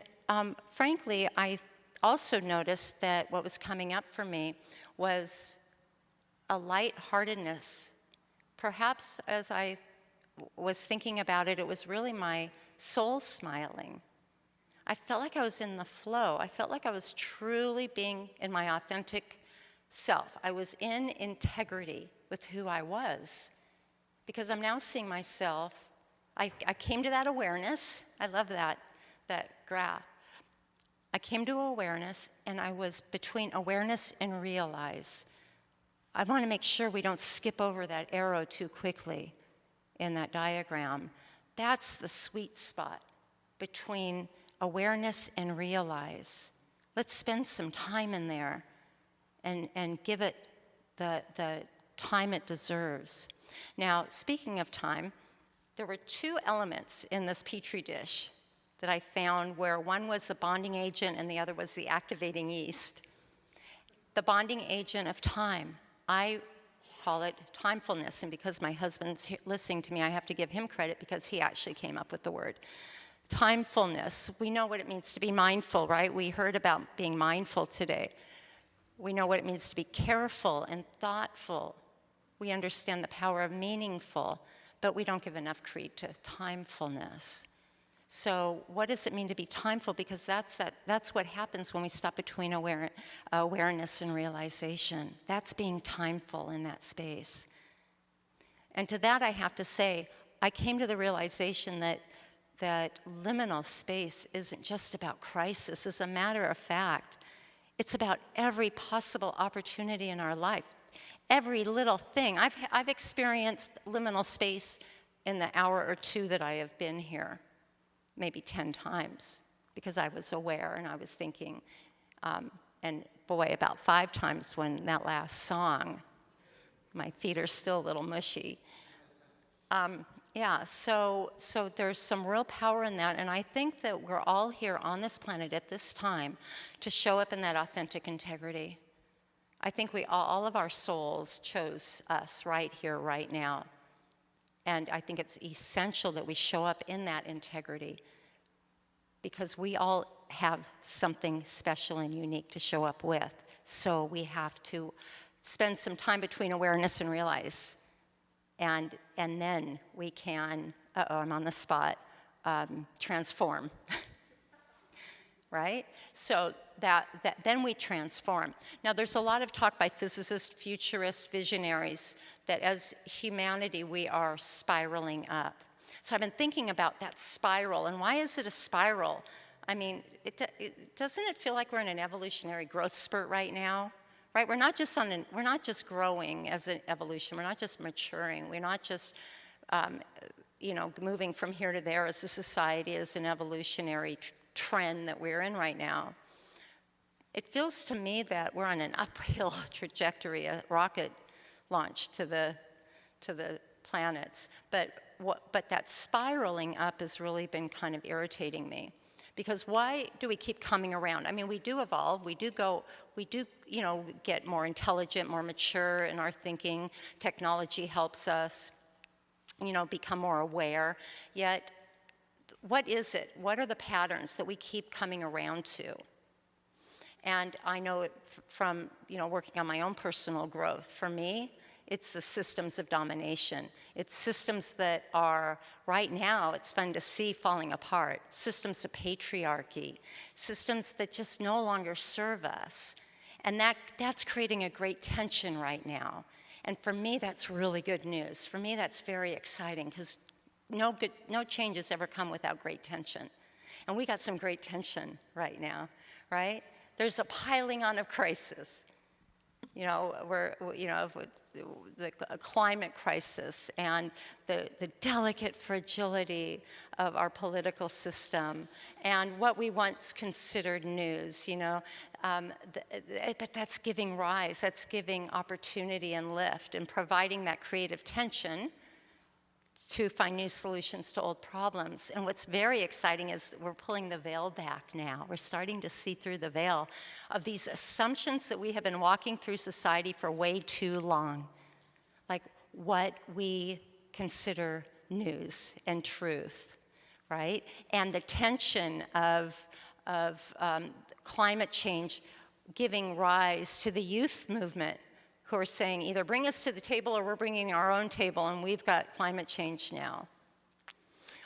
frankly, I also noticed that what was coming up for me was a lightheartedness. Perhaps as I was thinking about it, it was really my soul smiling. I felt like I was in the flow. I felt like I was truly being in my authentic self. I was in integrity with who I was, because I'm now seeing myself. I came to that awareness. I love that graph. I came to awareness, and I was between awareness and realize. I want to make sure we don't skip over that arrow too quickly in that diagram. That's the sweet spot between awareness and realize. Let's spend some time in there and give it the time it deserves. Now, speaking of time, there were two elements in this Petri dish that I found, where one was the bonding agent and the other was the activating yeast. The bonding agent of time, I call it timefulness, and because my husband's listening to me, I have to give him credit because he actually came up with the word. Timefulness, we know what it means to be mindful, right? We heard about being mindful today. We know what it means to be careful and thoughtful. We understand the power of meaningful, but we don't give enough credit to timefulness. So what does it mean to be timeful? Because that's what happens when we stop between awareness and realization. That's being timeful in that space. And to that I have to say, I came to the realization that liminal space isn't just about crisis. As a matter of fact, it's about every possible opportunity in our life, every little thing. I've experienced liminal space in the hour or two that I have been here, maybe 10 times, because I was aware and I was thinking. And boy, about 5 times when that last song, my feet are still a little mushy. So there's some real power in that, and I think that we're all here on this planet at this time to show up in that authentic integrity. I think all of our souls chose us right here, right now, and I think it's essential that we show up in that integrity, because we all have something special and unique to show up with, so we have to spend some time between awareness and realize. And then we can, I'm on the spot, transform, right? So then we transform. Now, there's a lot of talk by physicists, futurists, visionaries, that as humanity, we are spiraling up. So I've been thinking about that spiral, and why is it a spiral? I mean, doesn't it feel like we're in an evolutionary growth spurt right now? Right, we're not just growing as an evolution. We're not just maturing. We're not just, moving from here to there as a society, as an evolutionary trend that we're in right now. It feels to me that we're on an uphill trajectory, a rocket launch to the planets. But that spiraling up has really been kind of irritating me. Because why do we keep coming around? I mean, we do evolve, we do get more intelligent, more mature in our thinking. Technology helps us, become more aware. Yet, what is it? What are the patterns that we keep coming around to? And I know it from, working on my own personal growth. For me, it's the systems of domination. It's systems that are, right now, it's fun to see falling apart. Systems of patriarchy. Systems that just no longer serve us. And that's creating a great tension right now. And for me, that's really good news. For me, that's very exciting, because no changes ever come without great tension. And we got some great tension right now, right? There's a piling on of crisis. You know, the climate crisis and the delicate fragility of our political system and what we once considered news, you know. But that's giving rise, that's giving opportunity and lift and providing that creative tension to find new solutions to old problems. And what's very exciting is we're pulling the veil back now. We're starting to see through the veil of these assumptions that we have been walking through society for way too long, like what we consider news and truth, right? And the tension of climate change giving rise to the youth movement, who are saying either bring us to the table or we're bringing our own table, and we've got climate change now.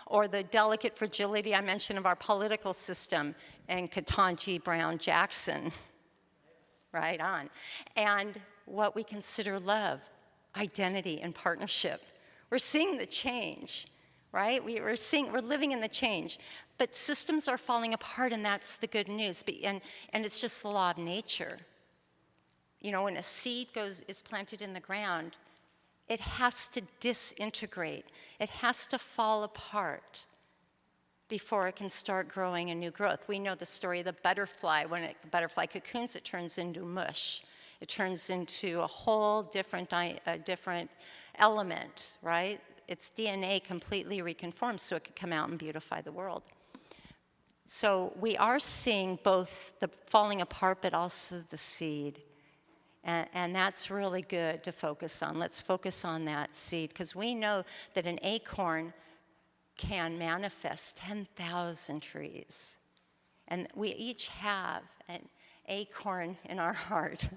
Or the delicate fragility I mentioned of our political system and Ketanji Brown Jackson, right on. And what we consider love, identity, and partnership. We're seeing the change, right? We're living in the change. But systems are falling apart, and that's the good news. And it's just the law of nature. You know, when a seed is planted in the ground, it has to disintegrate. It has to fall apart before it can start growing a new growth. We know the story of the butterfly. When the butterfly cocoons, it turns into mush. It turns into a whole different element, right? Its DNA completely reconforms so it could come out and beautify the world. So we are seeing both the falling apart, but also the seed. And that's really good to focus on. Let's focus on that seed, because we know that an acorn can manifest 10,000 trees. And we each have an acorn in our heart.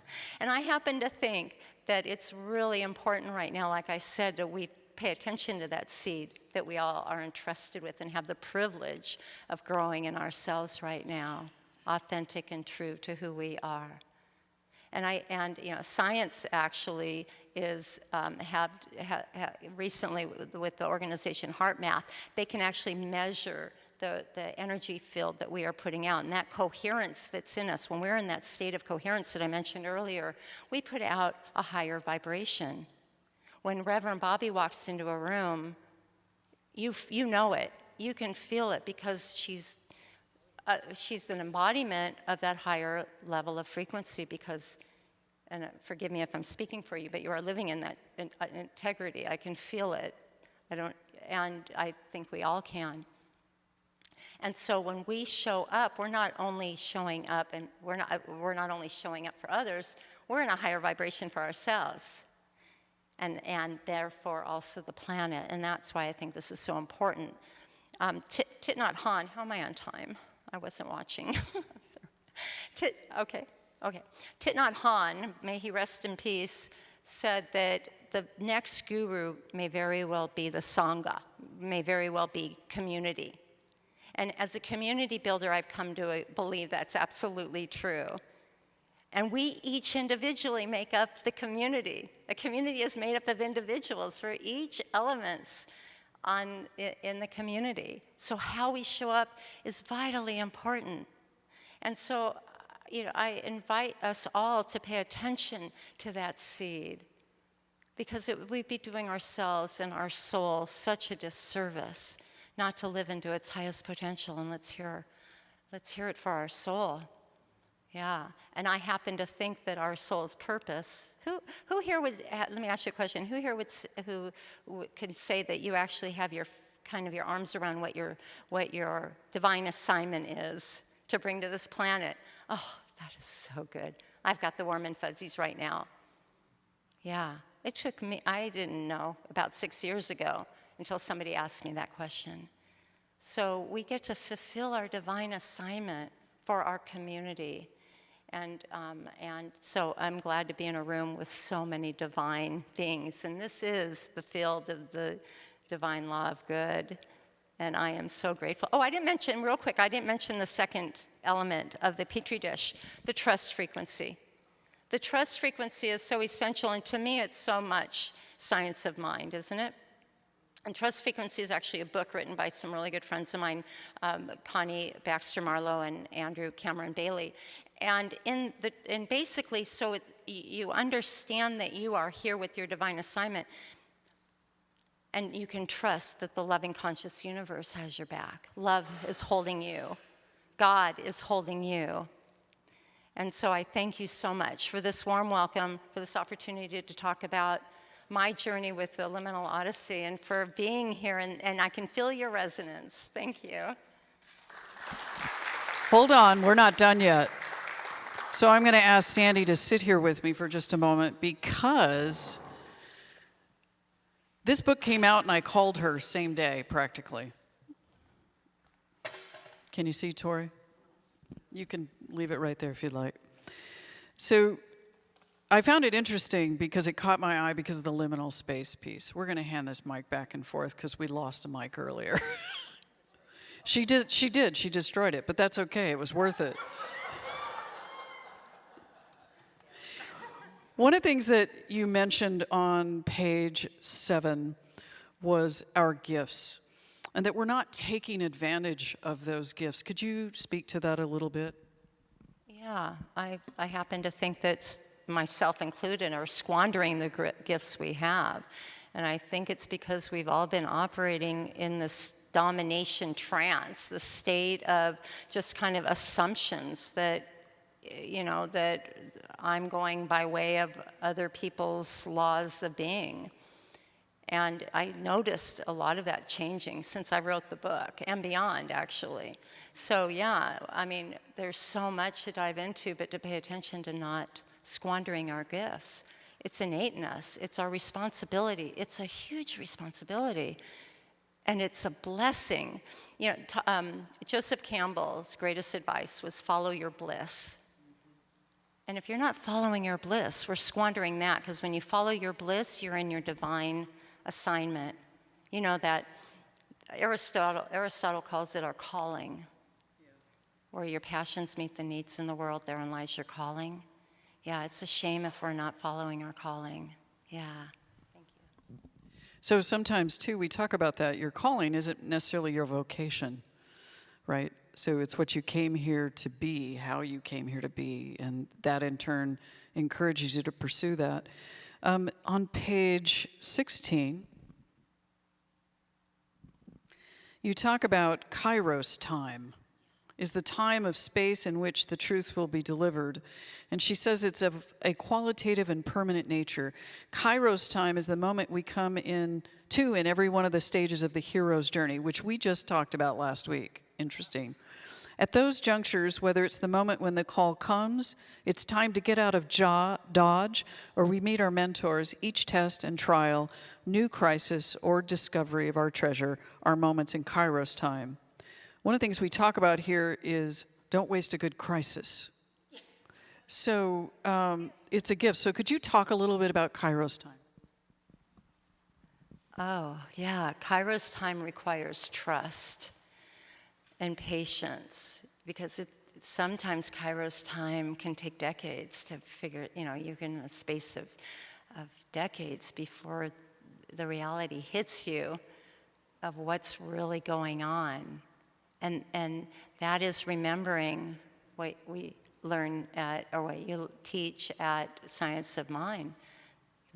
And I happen to think that it's really important right now, like I said, that we pay attention to that seed that we all are entrusted with and have the privilege of growing in ourselves right now, authentic and true to who we are. And you know, science actually is recently with the organization HeartMath, they can actually measure the energy field that we are putting out, and that coherence that's in us. When we're in that state of coherence that I mentioned earlier, we put out a higher vibration. When Reverend Bobby walks into a room, you know it. You can feel it, because she's an embodiment of that higher level of frequency, because, and forgive me if I'm speaking for you, but you are living in that integrity. I can feel it. And I think we all can. And so when we show up, we're not only showing up, and we're not only showing up for others, we're in a higher vibration for ourselves. And therefore also the planet. And that's why I think this is so important. Thich Nhat Hanh, how am I on time? I wasn't watching. Okay. Thich Nhat Hanh, may he rest in peace, said that the next guru may very well be the Sangha, may very well be community. And as a community builder, I've come to believe that's absolutely true. And we each individually make up the community. A community is made up of individuals for each elements in the community. So how we show up is vitally important. And so, you know, I invite us all to pay attention to that seed, because we'd be doing ourselves and our soul such a disservice not to live into its highest potential. And let's hear it for our soul. Yeah, and I happen to think that our soul's purpose. Who here would? Let me ask you a question. Who here who can say that you actually have your arms around what your divine assignment is to bring to this planet? Oh, that is so good. I've got the warm and fuzzies right now. Yeah, it took me. I didn't know about 6 years ago until somebody asked me that question. So we get to fulfill our divine assignment for our community. And so I'm glad to be in a room with so many divine beings. And this is the field of the divine law of good. And I am so grateful. Oh, I didn't mention the second element of the Petri dish, the trust frequency. The trust frequency is so essential, and to me it's so much science of mind, isn't it? And Trust Frequency is actually a book written by some really good friends of mine, Connie Baxter Marlowe and Andrew Cameron Bailey. And basically, so you understand that you are here with your divine assignment, and you can trust that the loving conscious universe has your back. Love is holding you. God is holding you. And so I thank you so much for this warm welcome, for this opportunity to talk about my journey with the Liminal Odyssey, and for being here, and I can feel your resonance. Thank you. Hold on, we're not done yet. So I'm going to ask Sandy to sit here with me for just a moment, because this book came out and I called her same day, practically. Can you see, Tori? You can leave it right there if you'd like. So I found it interesting because it caught my eye because of the liminal space piece. We're going to hand this mic back and forth because we lost a mic earlier. She destroyed it, but that's okay. It was worth it. One of the things that you mentioned on page 7 was our gifts, and that we're not taking advantage of those gifts. Could you speak to that a little bit? Yeah, I happen to think that myself included are squandering the gifts we have. And I think it's because we've all been operating in this domination trance, the state of just kind of assumptions that, you know, that I'm going by way of other people's laws of being. And I noticed a lot of that changing since I wrote the book, and beyond, actually. So yeah, I mean, there's so much to dive into, but to pay attention to not squandering our gifts. It's innate in us. It's our responsibility. It's a huge responsibility. And it's a blessing. You know, Joseph Campbell's greatest advice was follow your bliss. And if you're not following your bliss, we're squandering that, because when you follow your bliss, you're in your divine assignment. You know that Aristotle calls it our calling. Where your passions meet the needs in the world, therein lies your calling. Yeah, it's a shame if we're not following our calling. Yeah. Thank you. So sometimes, too, we talk about that. Your calling isn't necessarily your vocation, right? So it's what you came here to be, how you came here to be, and that, in turn, encourages you to pursue that. On page 16, you talk about Kairos time. Is the time of space in which the truth will be delivered. And she says it's of a qualitative and permanent nature. Kairos time is the moment we come in every one of the stages of the hero's journey, which we just talked about last week. Interesting. At those junctures, whether it's the moment when the call comes, it's time to get out of dodge, or we meet our mentors, each test and trial, new crisis or discovery of our treasure, are moments in Kairos time. One of the things we talk about here is don't waste a good crisis. So it's a gift. So could you talk a little bit about Kairos time? Oh, yeah. Kairos time requires trust and patience, because sometimes Kairos time can take decades to figure, you know, you're in a space of decades before the reality hits you of what's really going on. And that is remembering what we learn at, or what you teach at Science of Mind.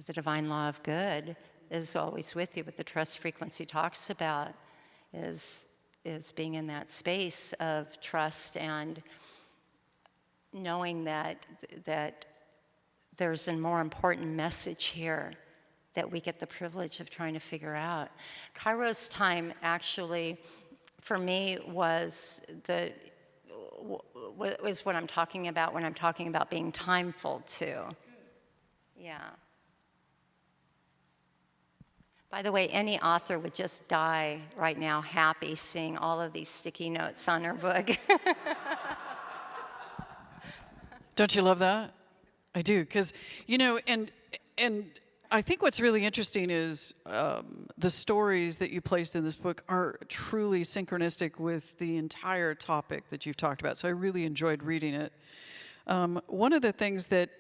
The divine law of good is always with you. What the trust frequency talks about is being in that space of trust and knowing that there's a more important message here that we get the privilege of trying to figure out. Kairos time actually, for me, was what I'm talking about when I'm talking about being timeful too. Yeah. By the way, any author would just die right now happy seeing all of these sticky notes on her book. Don't you love that? I do, because, you know, and I think what's really interesting is the stories that you placed in this book are truly synchronistic with the entire topic that you've talked about. So I really enjoyed reading it. One of the things that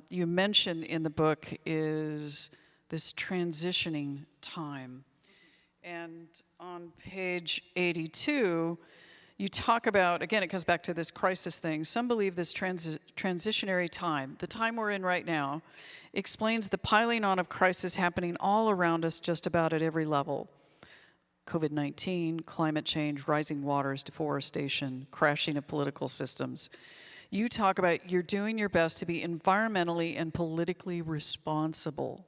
you mention in the book is this transitioning time. And on page 82, you talk about, again, it comes back to this crisis thing. Some believe this transitionary time, the time we're in right now, explains the piling on of crisis happening all around us just about at every level. COVID-19, climate change, rising waters, deforestation, crashing of political systems. You talk about you're doing your best to be environmentally and politically responsible.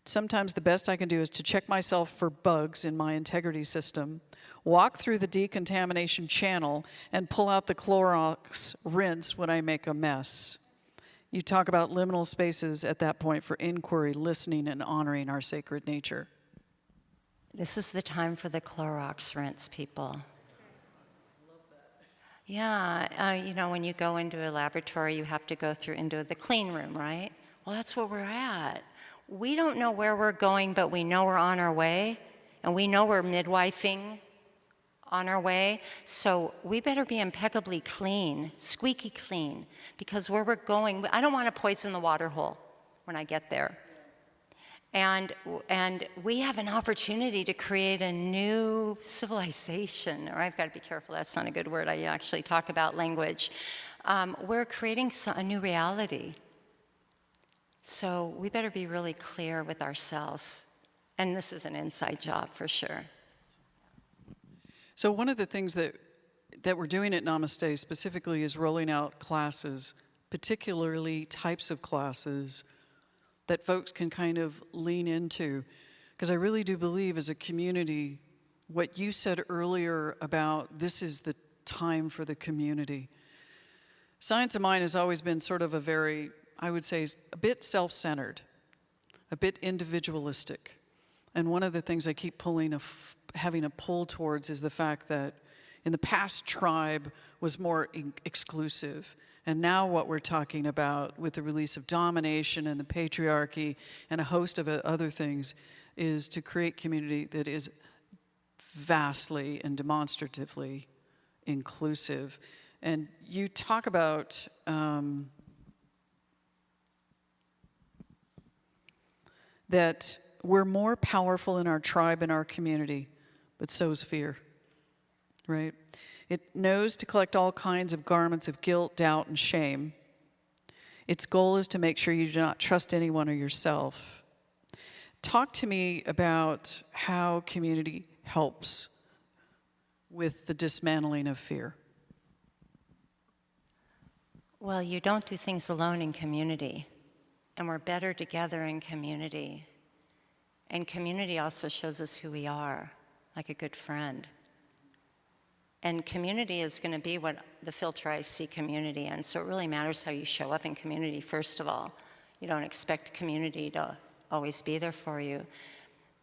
Sometimes the best I can do is to check myself for bugs in my integrity system, walk through the decontamination channel, and pull out the Clorox rinse when I make a mess. You talk about liminal spaces at that point for inquiry, listening, and honoring our sacred nature. This is the time for the Clorox rinse, people. Yeah, you know, when you go into a laboratory, you have to go through into the clean room, right? Well, that's where we're at. We don't know where we're going, but we know we're on our way, and we know we're midwifing on our way. So we better be impeccably clean, squeaky clean, because where we're going, I don't want to poison the water hole when I get there. And we have an opportunity to create a new civilization, or I've got to be careful, that's not a good word, I actually talk about language. We're creating a new reality. So we better be really clear with ourselves. And this is an inside job for sure. So one of the things that we're doing at Namaste specifically is rolling out classes, particularly types of classes that folks can kind of lean into. Because I really do believe as a community, what you said earlier about this is the time for the community. Science of Mind has always been sort of a very, I would say, a bit self-centered, a bit individualistic. And one of the things I keep having a pull towards is the fact that in the past, tribe was more exclusive. And now what we're talking about with the release of domination and the patriarchy and a host of other things is to create community that is vastly and demonstratively inclusive. And you talk about that we're more powerful in our tribe and our community, but so is fear, right? It knows to collect all kinds of garments of guilt, doubt, and shame. Its goal is to make sure you do not trust anyone or yourself. Talk to me about how community helps with the dismantling of fear. Well, you don't do things alone in community, and we're better together in community. And community also shows us who we are, like a good friend. And community is going to be what the filter I see community in. So it really matters how you show up in community, first of all. You don't expect community to always be there for you.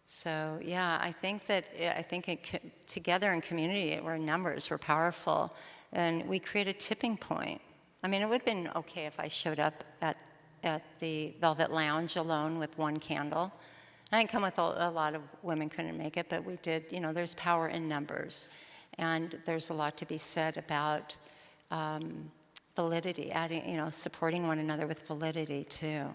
So yeah, I think together in community, we're in numbers, we're powerful, and we create a tipping point. I mean, it would have been okay if I showed up at the Velvet Lounge alone with one candle. I didn't come with a lot of women couldn't make it, but we did, you know, there's power in numbers. And there's a lot to be said about validity, adding, you know, supporting one another with validity too.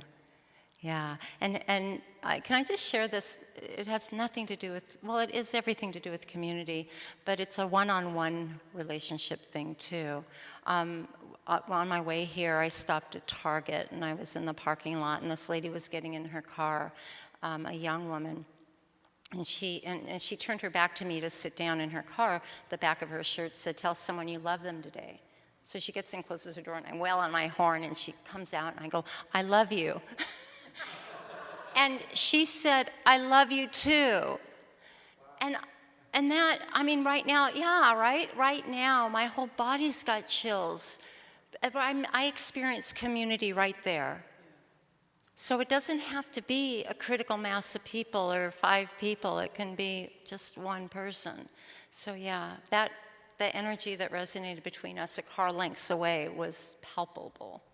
Yeah, and can I just share this? It has nothing to do with, well, it is everything to do with community, but it's a one-on-one relationship thing too. On my way here, I stopped at Target, and I was in the parking lot, and this lady was getting in her car, a young woman. And she turned her back to me to sit down in her car. The back of her shirt said, "Tell someone you love them today." So she gets in, closes her door, and I wail on my horn, and she comes out, and I go, "I love you." And she said, "I love you too." And that, I mean, right now, yeah, right now, my whole body's got chills. I experience community right there. So it doesn't have to be a critical mass of people or 5 people. It can be just one person. So yeah, the energy that resonated between us a car lengths away was palpable.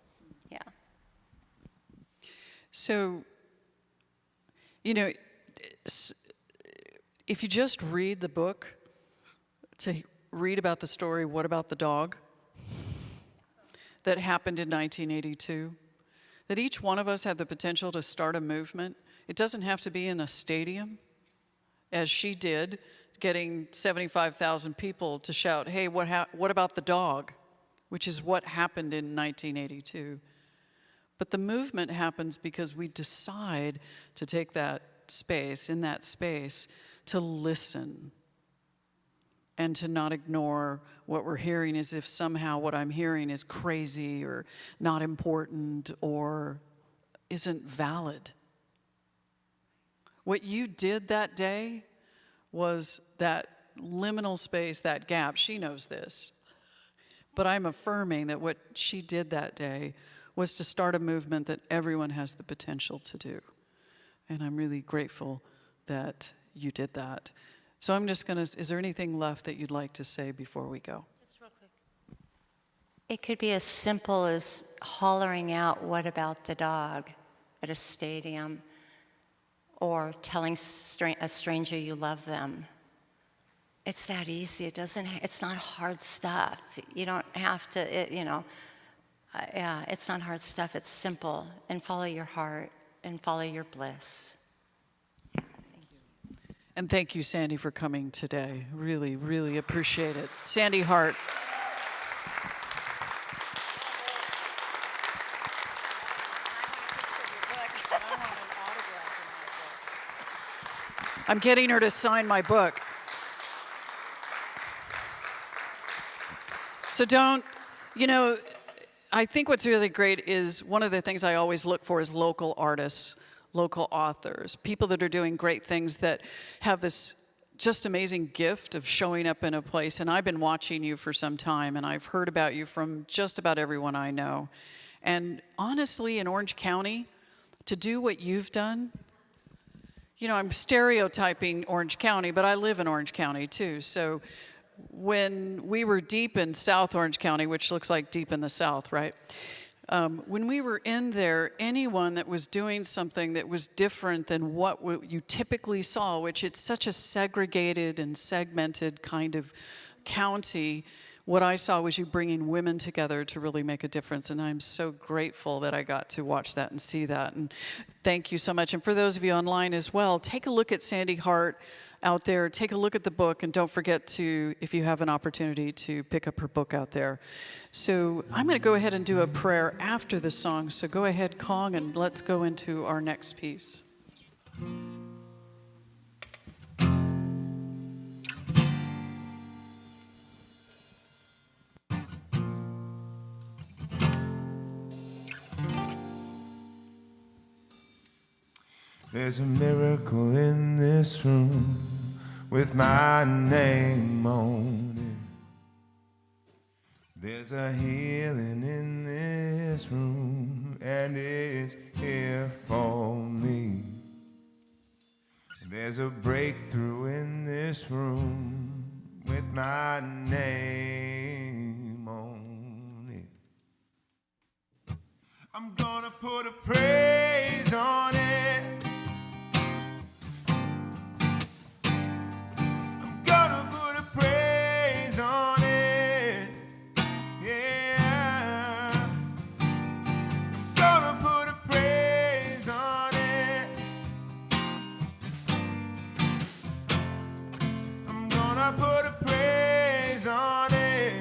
Yeah. So, you know, if you just read the book, to read about the story, What About the Dog, that happened in 1982, that each one of us had the potential to start a movement. It doesn't have to be in a stadium. as she did, getting 75,000 people to shout, hey, what about the dog? Which is what happened in 1982. But the movement happens because we decide to take that space, in that space, to listen and to not ignore what we're hearing as if somehow what I'm hearing is crazy or not important or isn't valid. What you did that day was that liminal space, that gap. She knows this. But I'm affirming that what she did that day was to start a movement that everyone has the potential to do. And I'm really grateful that you did that. So I'm just gonna, is there anything left that you'd like to say before we go? Just real quick. It could be as simple as hollering out, "What about the dog?" at a stadium, or telling a stranger you love them. It's that easy. It's not hard stuff. You don't have to, yeah, it's not hard stuff. It's simple. And follow your heart and follow your bliss. And thank you, Sandy, for coming today. Really, really appreciate it. Sandy Hart. I'm getting her to sign my book. So I think what's really great is one of the things I always look for is local artists, local authors, people that are doing great things that have this just amazing gift of showing up in a place. And I've been watching you for some time, and I've heard about you from just about everyone I know. And honestly, in Orange County, to do what you've done, I'm stereotyping Orange County, but I live in Orange County too. So when we were deep in South Orange County, which looks like deep in the South, right? When we were in there, anyone that was doing something that was different than what you typically saw, which it's such a segregated and segmented kind of county, what I saw was you bringing women together to really make a difference, and I'm so grateful that I got to watch that and see that, and thank you so much. And for those of you online as well, take a look at Sandy Hart out there, take a look at the book, and don't forget to, if you have an opportunity, to pick up her book out there. So I'm going to go ahead and do a prayer after the song, so go ahead, Kong, and let's go into our next piece. There's a miracle in this room with my name on it. There's a healing in this room, and it's here for me. There's a breakthrough in this room with my name on it. I'm gonna put a praise on it. Put a praise on it.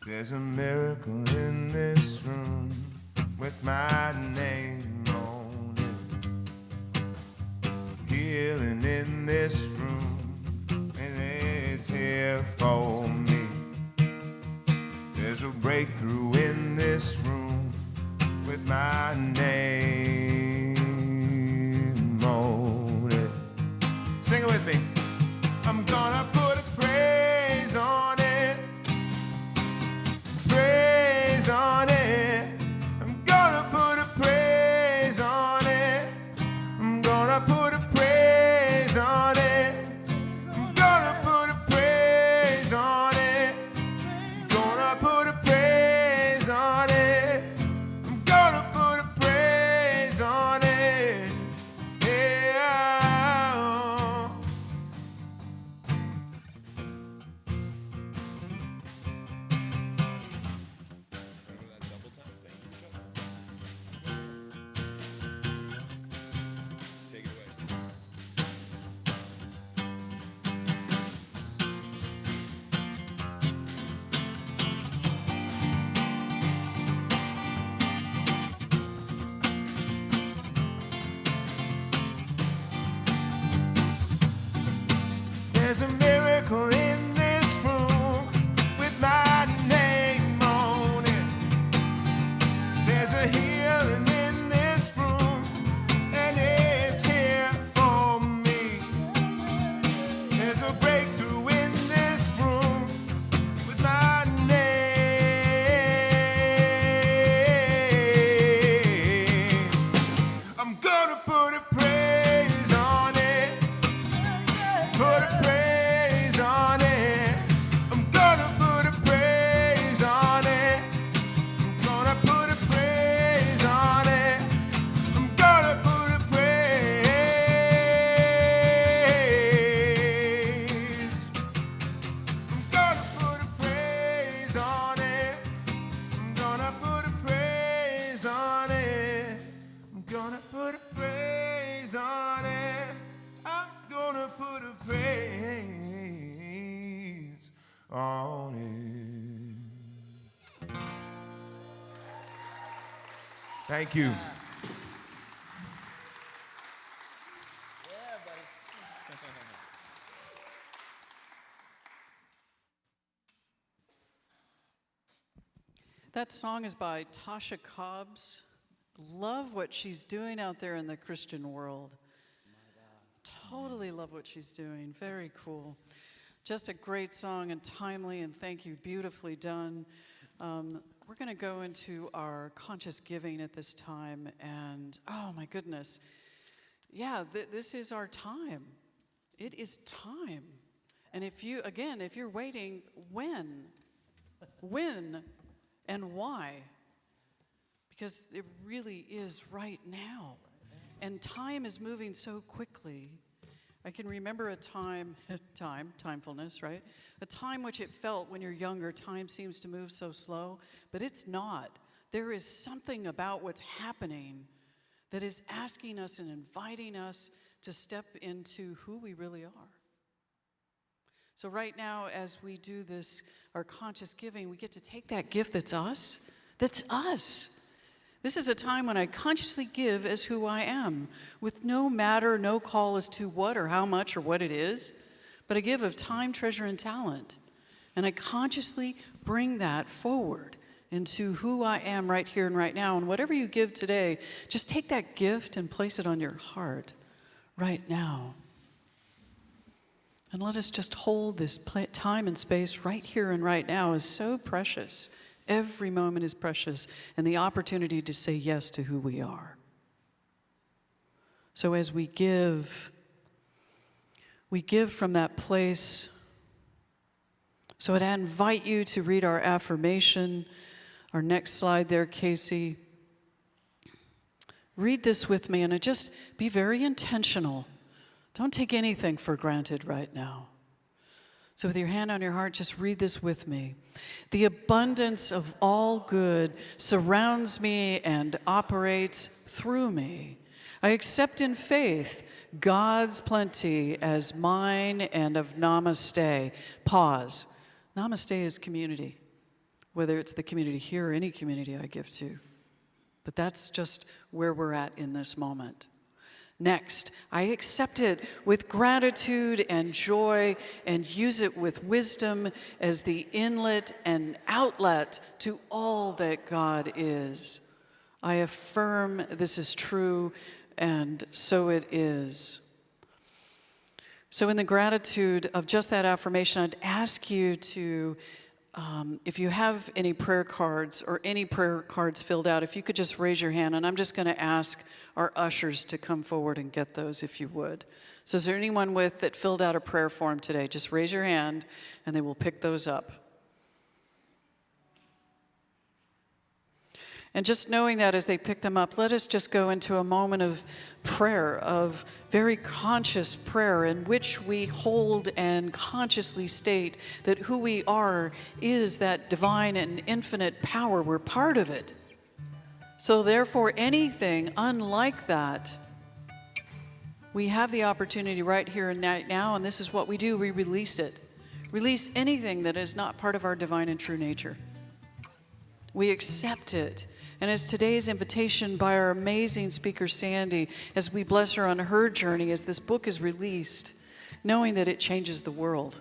There's a miracle in this room with my name on it. Healing in this room, and it's here for me. There's a breakthrough in this room with my name on it. Sing it with me. I'm gonna put a praise on it. Praise on it. I'm gonna put a praise on it. I'm gonna put a praise on it. I'm gonna put a praise on it. Gonna put a praise on it. I'm gonna put a praise on it. Yeah. Thank you. That song is by Tasha Cobbs. Love what she's doing out there in the Christian world. Totally love what she's doing. Very cool. Just a great song and timely, and thank you. Beautifully done. We're going to go into our conscious giving at this time, and oh my goodness. Yeah, this is our time. It is time. And if you're waiting, when? When and why? Because it really is right now. And time is moving so quickly. I can remember a timefulness, right? A time which it felt when you're younger, time seems to move so slow, but it's not. There is something about what's happening that is asking us and inviting us to step into who we really are. So right now, as we do this, our conscious giving, we get to take that gift that's us. That's us. This is a time when I consciously give as who I am, with no matter, no call as to what or how much or what it is, but I give of time, treasure, and talent. And I consciously bring that forward into who I am right here and right now. And whatever you give today, just take that gift and place it on your heart right now. And let us just hold this time and space right here and right now is so precious. Every moment is precious, and the opportunity to say yes to who we are. So as we give from that place. So I'd invite you to read our affirmation. Our next slide there, Casey. Read this with me, and just be very intentional. Don't take anything for granted right now. So with your hand on your heart, just read this with me. The abundance of all good surrounds me and operates through me. I accept in faith God's plenty as mine and of Namaste. Pause. Namaste is community, whether it's the community here or any community I give to. But that's just where we're at in this moment. Next, I accept it with gratitude and joy and use it with wisdom as the inlet and outlet to all that God is. I affirm this is true, and so it is. So in the gratitude of just that affirmation, I'd ask you to, if you have any prayer cards or any prayer cards filled out, if you could just raise your hand, and I'm just going to ask our ushers to come forward and get those if you would. So is there anyone that filled out a prayer form today? Just raise your hand and they will pick those up. And just knowing that as they pick them up, let us just go into a moment of prayer, of very conscious prayer in which we hold and consciously state that who we are is that divine and infinite power. We're part of it. So therefore, anything unlike that, we have the opportunity right here and right now, and this is what we do. We release it. Release anything that is not part of our divine and true nature. We accept it. And as today's invitation by our amazing speaker, Sandy, as we bless her on her journey, as this book is released, knowing that it changes the world.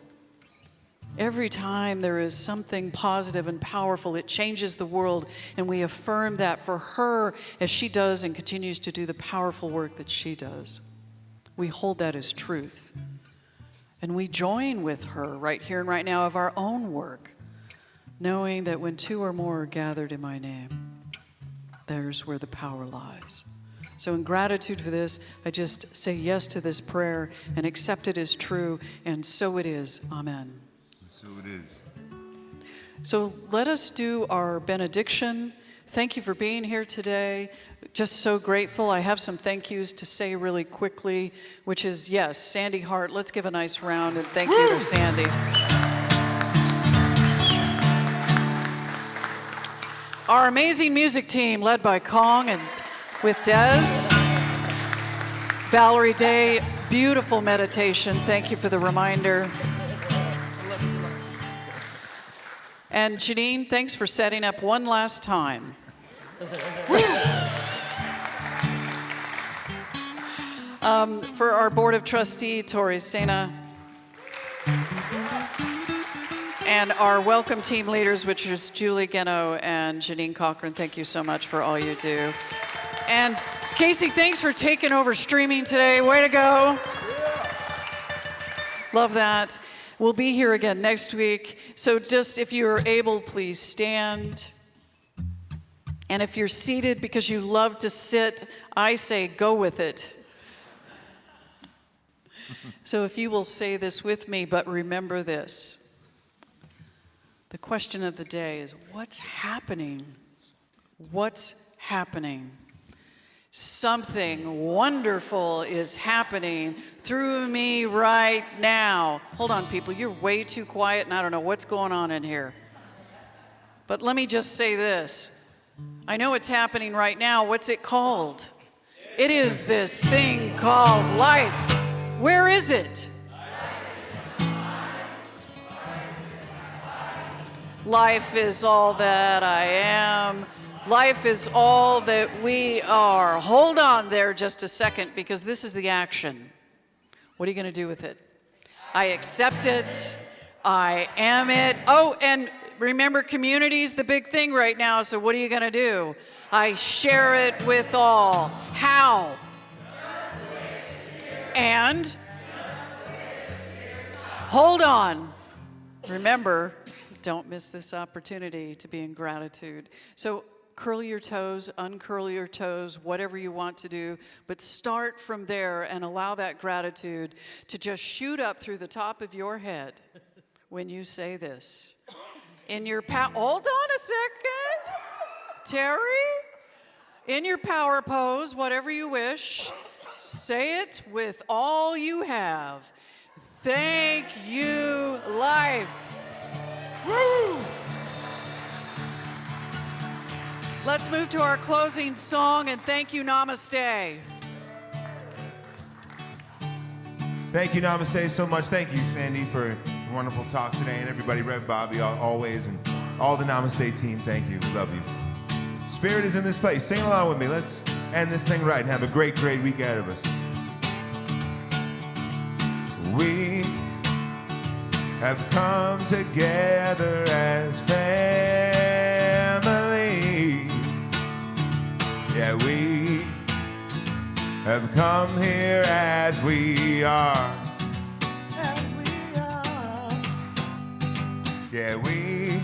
Every time there is something positive and powerful, it changes the world, and we affirm that for her as she does and continues to do the powerful work that she does. We hold that as truth. And we join with her right here and right now of our own work, knowing that when two or more are gathered in my name, there's where the power lies. So in gratitude for this, I just say yes to this prayer and accept it as true, and so it is. Amen. So it is. So let us do our benediction. Thank you for being here today. Just so grateful. I have some thank yous to say really quickly, which is, yes, Sandy Hart. Let's give a nice round and thank you to Sandy. Our amazing music team led by Kong and with Dez. Valerie Day, beautiful meditation. Thank you for the reminder. And Janine, thanks for setting up one last time. For our Board of Trustee, Tori Sena. And our welcome team leaders, which is Julie Geno and Janine Cochran. Thank you so much for all you do. And Casey, thanks for taking over streaming today. Way to go. Love that. We'll be here again next week. So just if you're able, please stand. And if you're seated because you love to sit, I say go with it. So if you will say this with me, but remember this. The question of the day is, what's happening? What's happening? Something wonderful is happening through me right now. Hold on, people. You're way too quiet, and I don't know what's going on in here. But let me just say this. I know it's happening right now. What's it called? It is this thing called life. Where is it? Life is all that I am. Life is all that we are. Hold on there just a second, because this is the action. What are you going to do with it? I accept it. I am it. Oh, and remember, community is the big thing right now, so what are you going to do? I share it with all. How? And hold on. Remember, don't miss this opportunity to be in gratitude. So curl your toes, uncurl your toes, whatever you want to do, but start from there and allow that gratitude to just shoot up through the top of your head when you say this. In your hold on a second. Terry, in your power pose, whatever you wish, say it with all you have. Thank you, life. Woo! Let's move to our closing song, and thank you, Namaste. Thank you, Namaste, so much. Thank you, Sandy, for a wonderful talk today, and everybody, Rev Bobby, always, and all the Namaste team. Thank you. We love you. Spirit is in this place. Sing along with me. Let's end this thing right and have a great, great week ahead of us. We have come together as family. Yeah, we have come here as we are. As we are. Yeah, we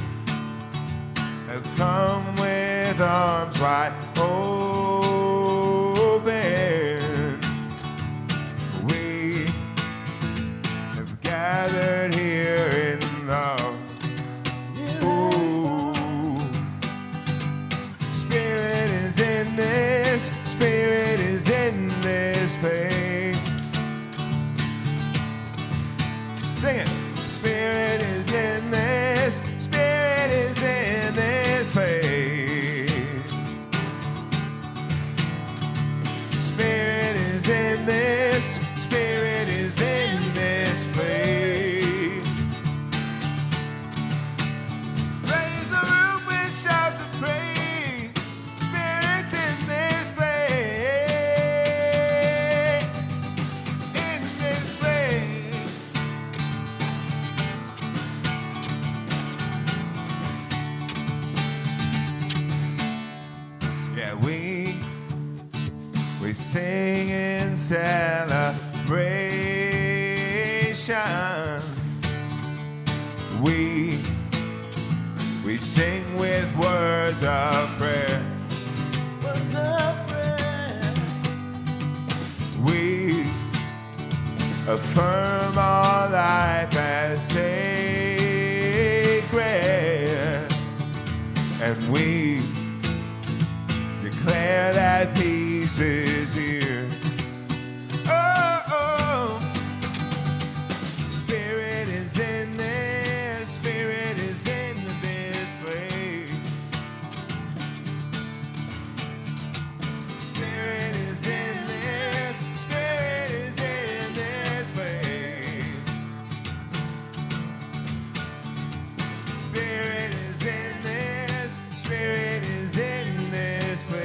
have come with arms wide open. We have gathered here in love. Ooh. Spirit is in this, Spirit is in this place. Sing it. Spirit is in this, Spirit is in this place. Spirit is in this, Spirit is in this place. Raise the roof with shouts of praise. Spirit's in this place. In this place. Yeah, we sing in celebration. We sing with words of prayer. Words of prayer. We affirm our life as sacred, and we declare that peace is here. Oh, oh. Spirit is in this, Spirit is in this place. Spirit is in this, Spirit is in this place. Spirit is in this, Spirit is in this place.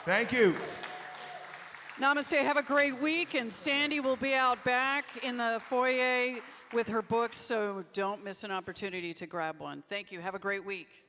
Thank you. Namaste. Have a great week. And Sandy will be out back in the foyer with her books, so don't miss an opportunity to grab one. Thank you. Have a great week.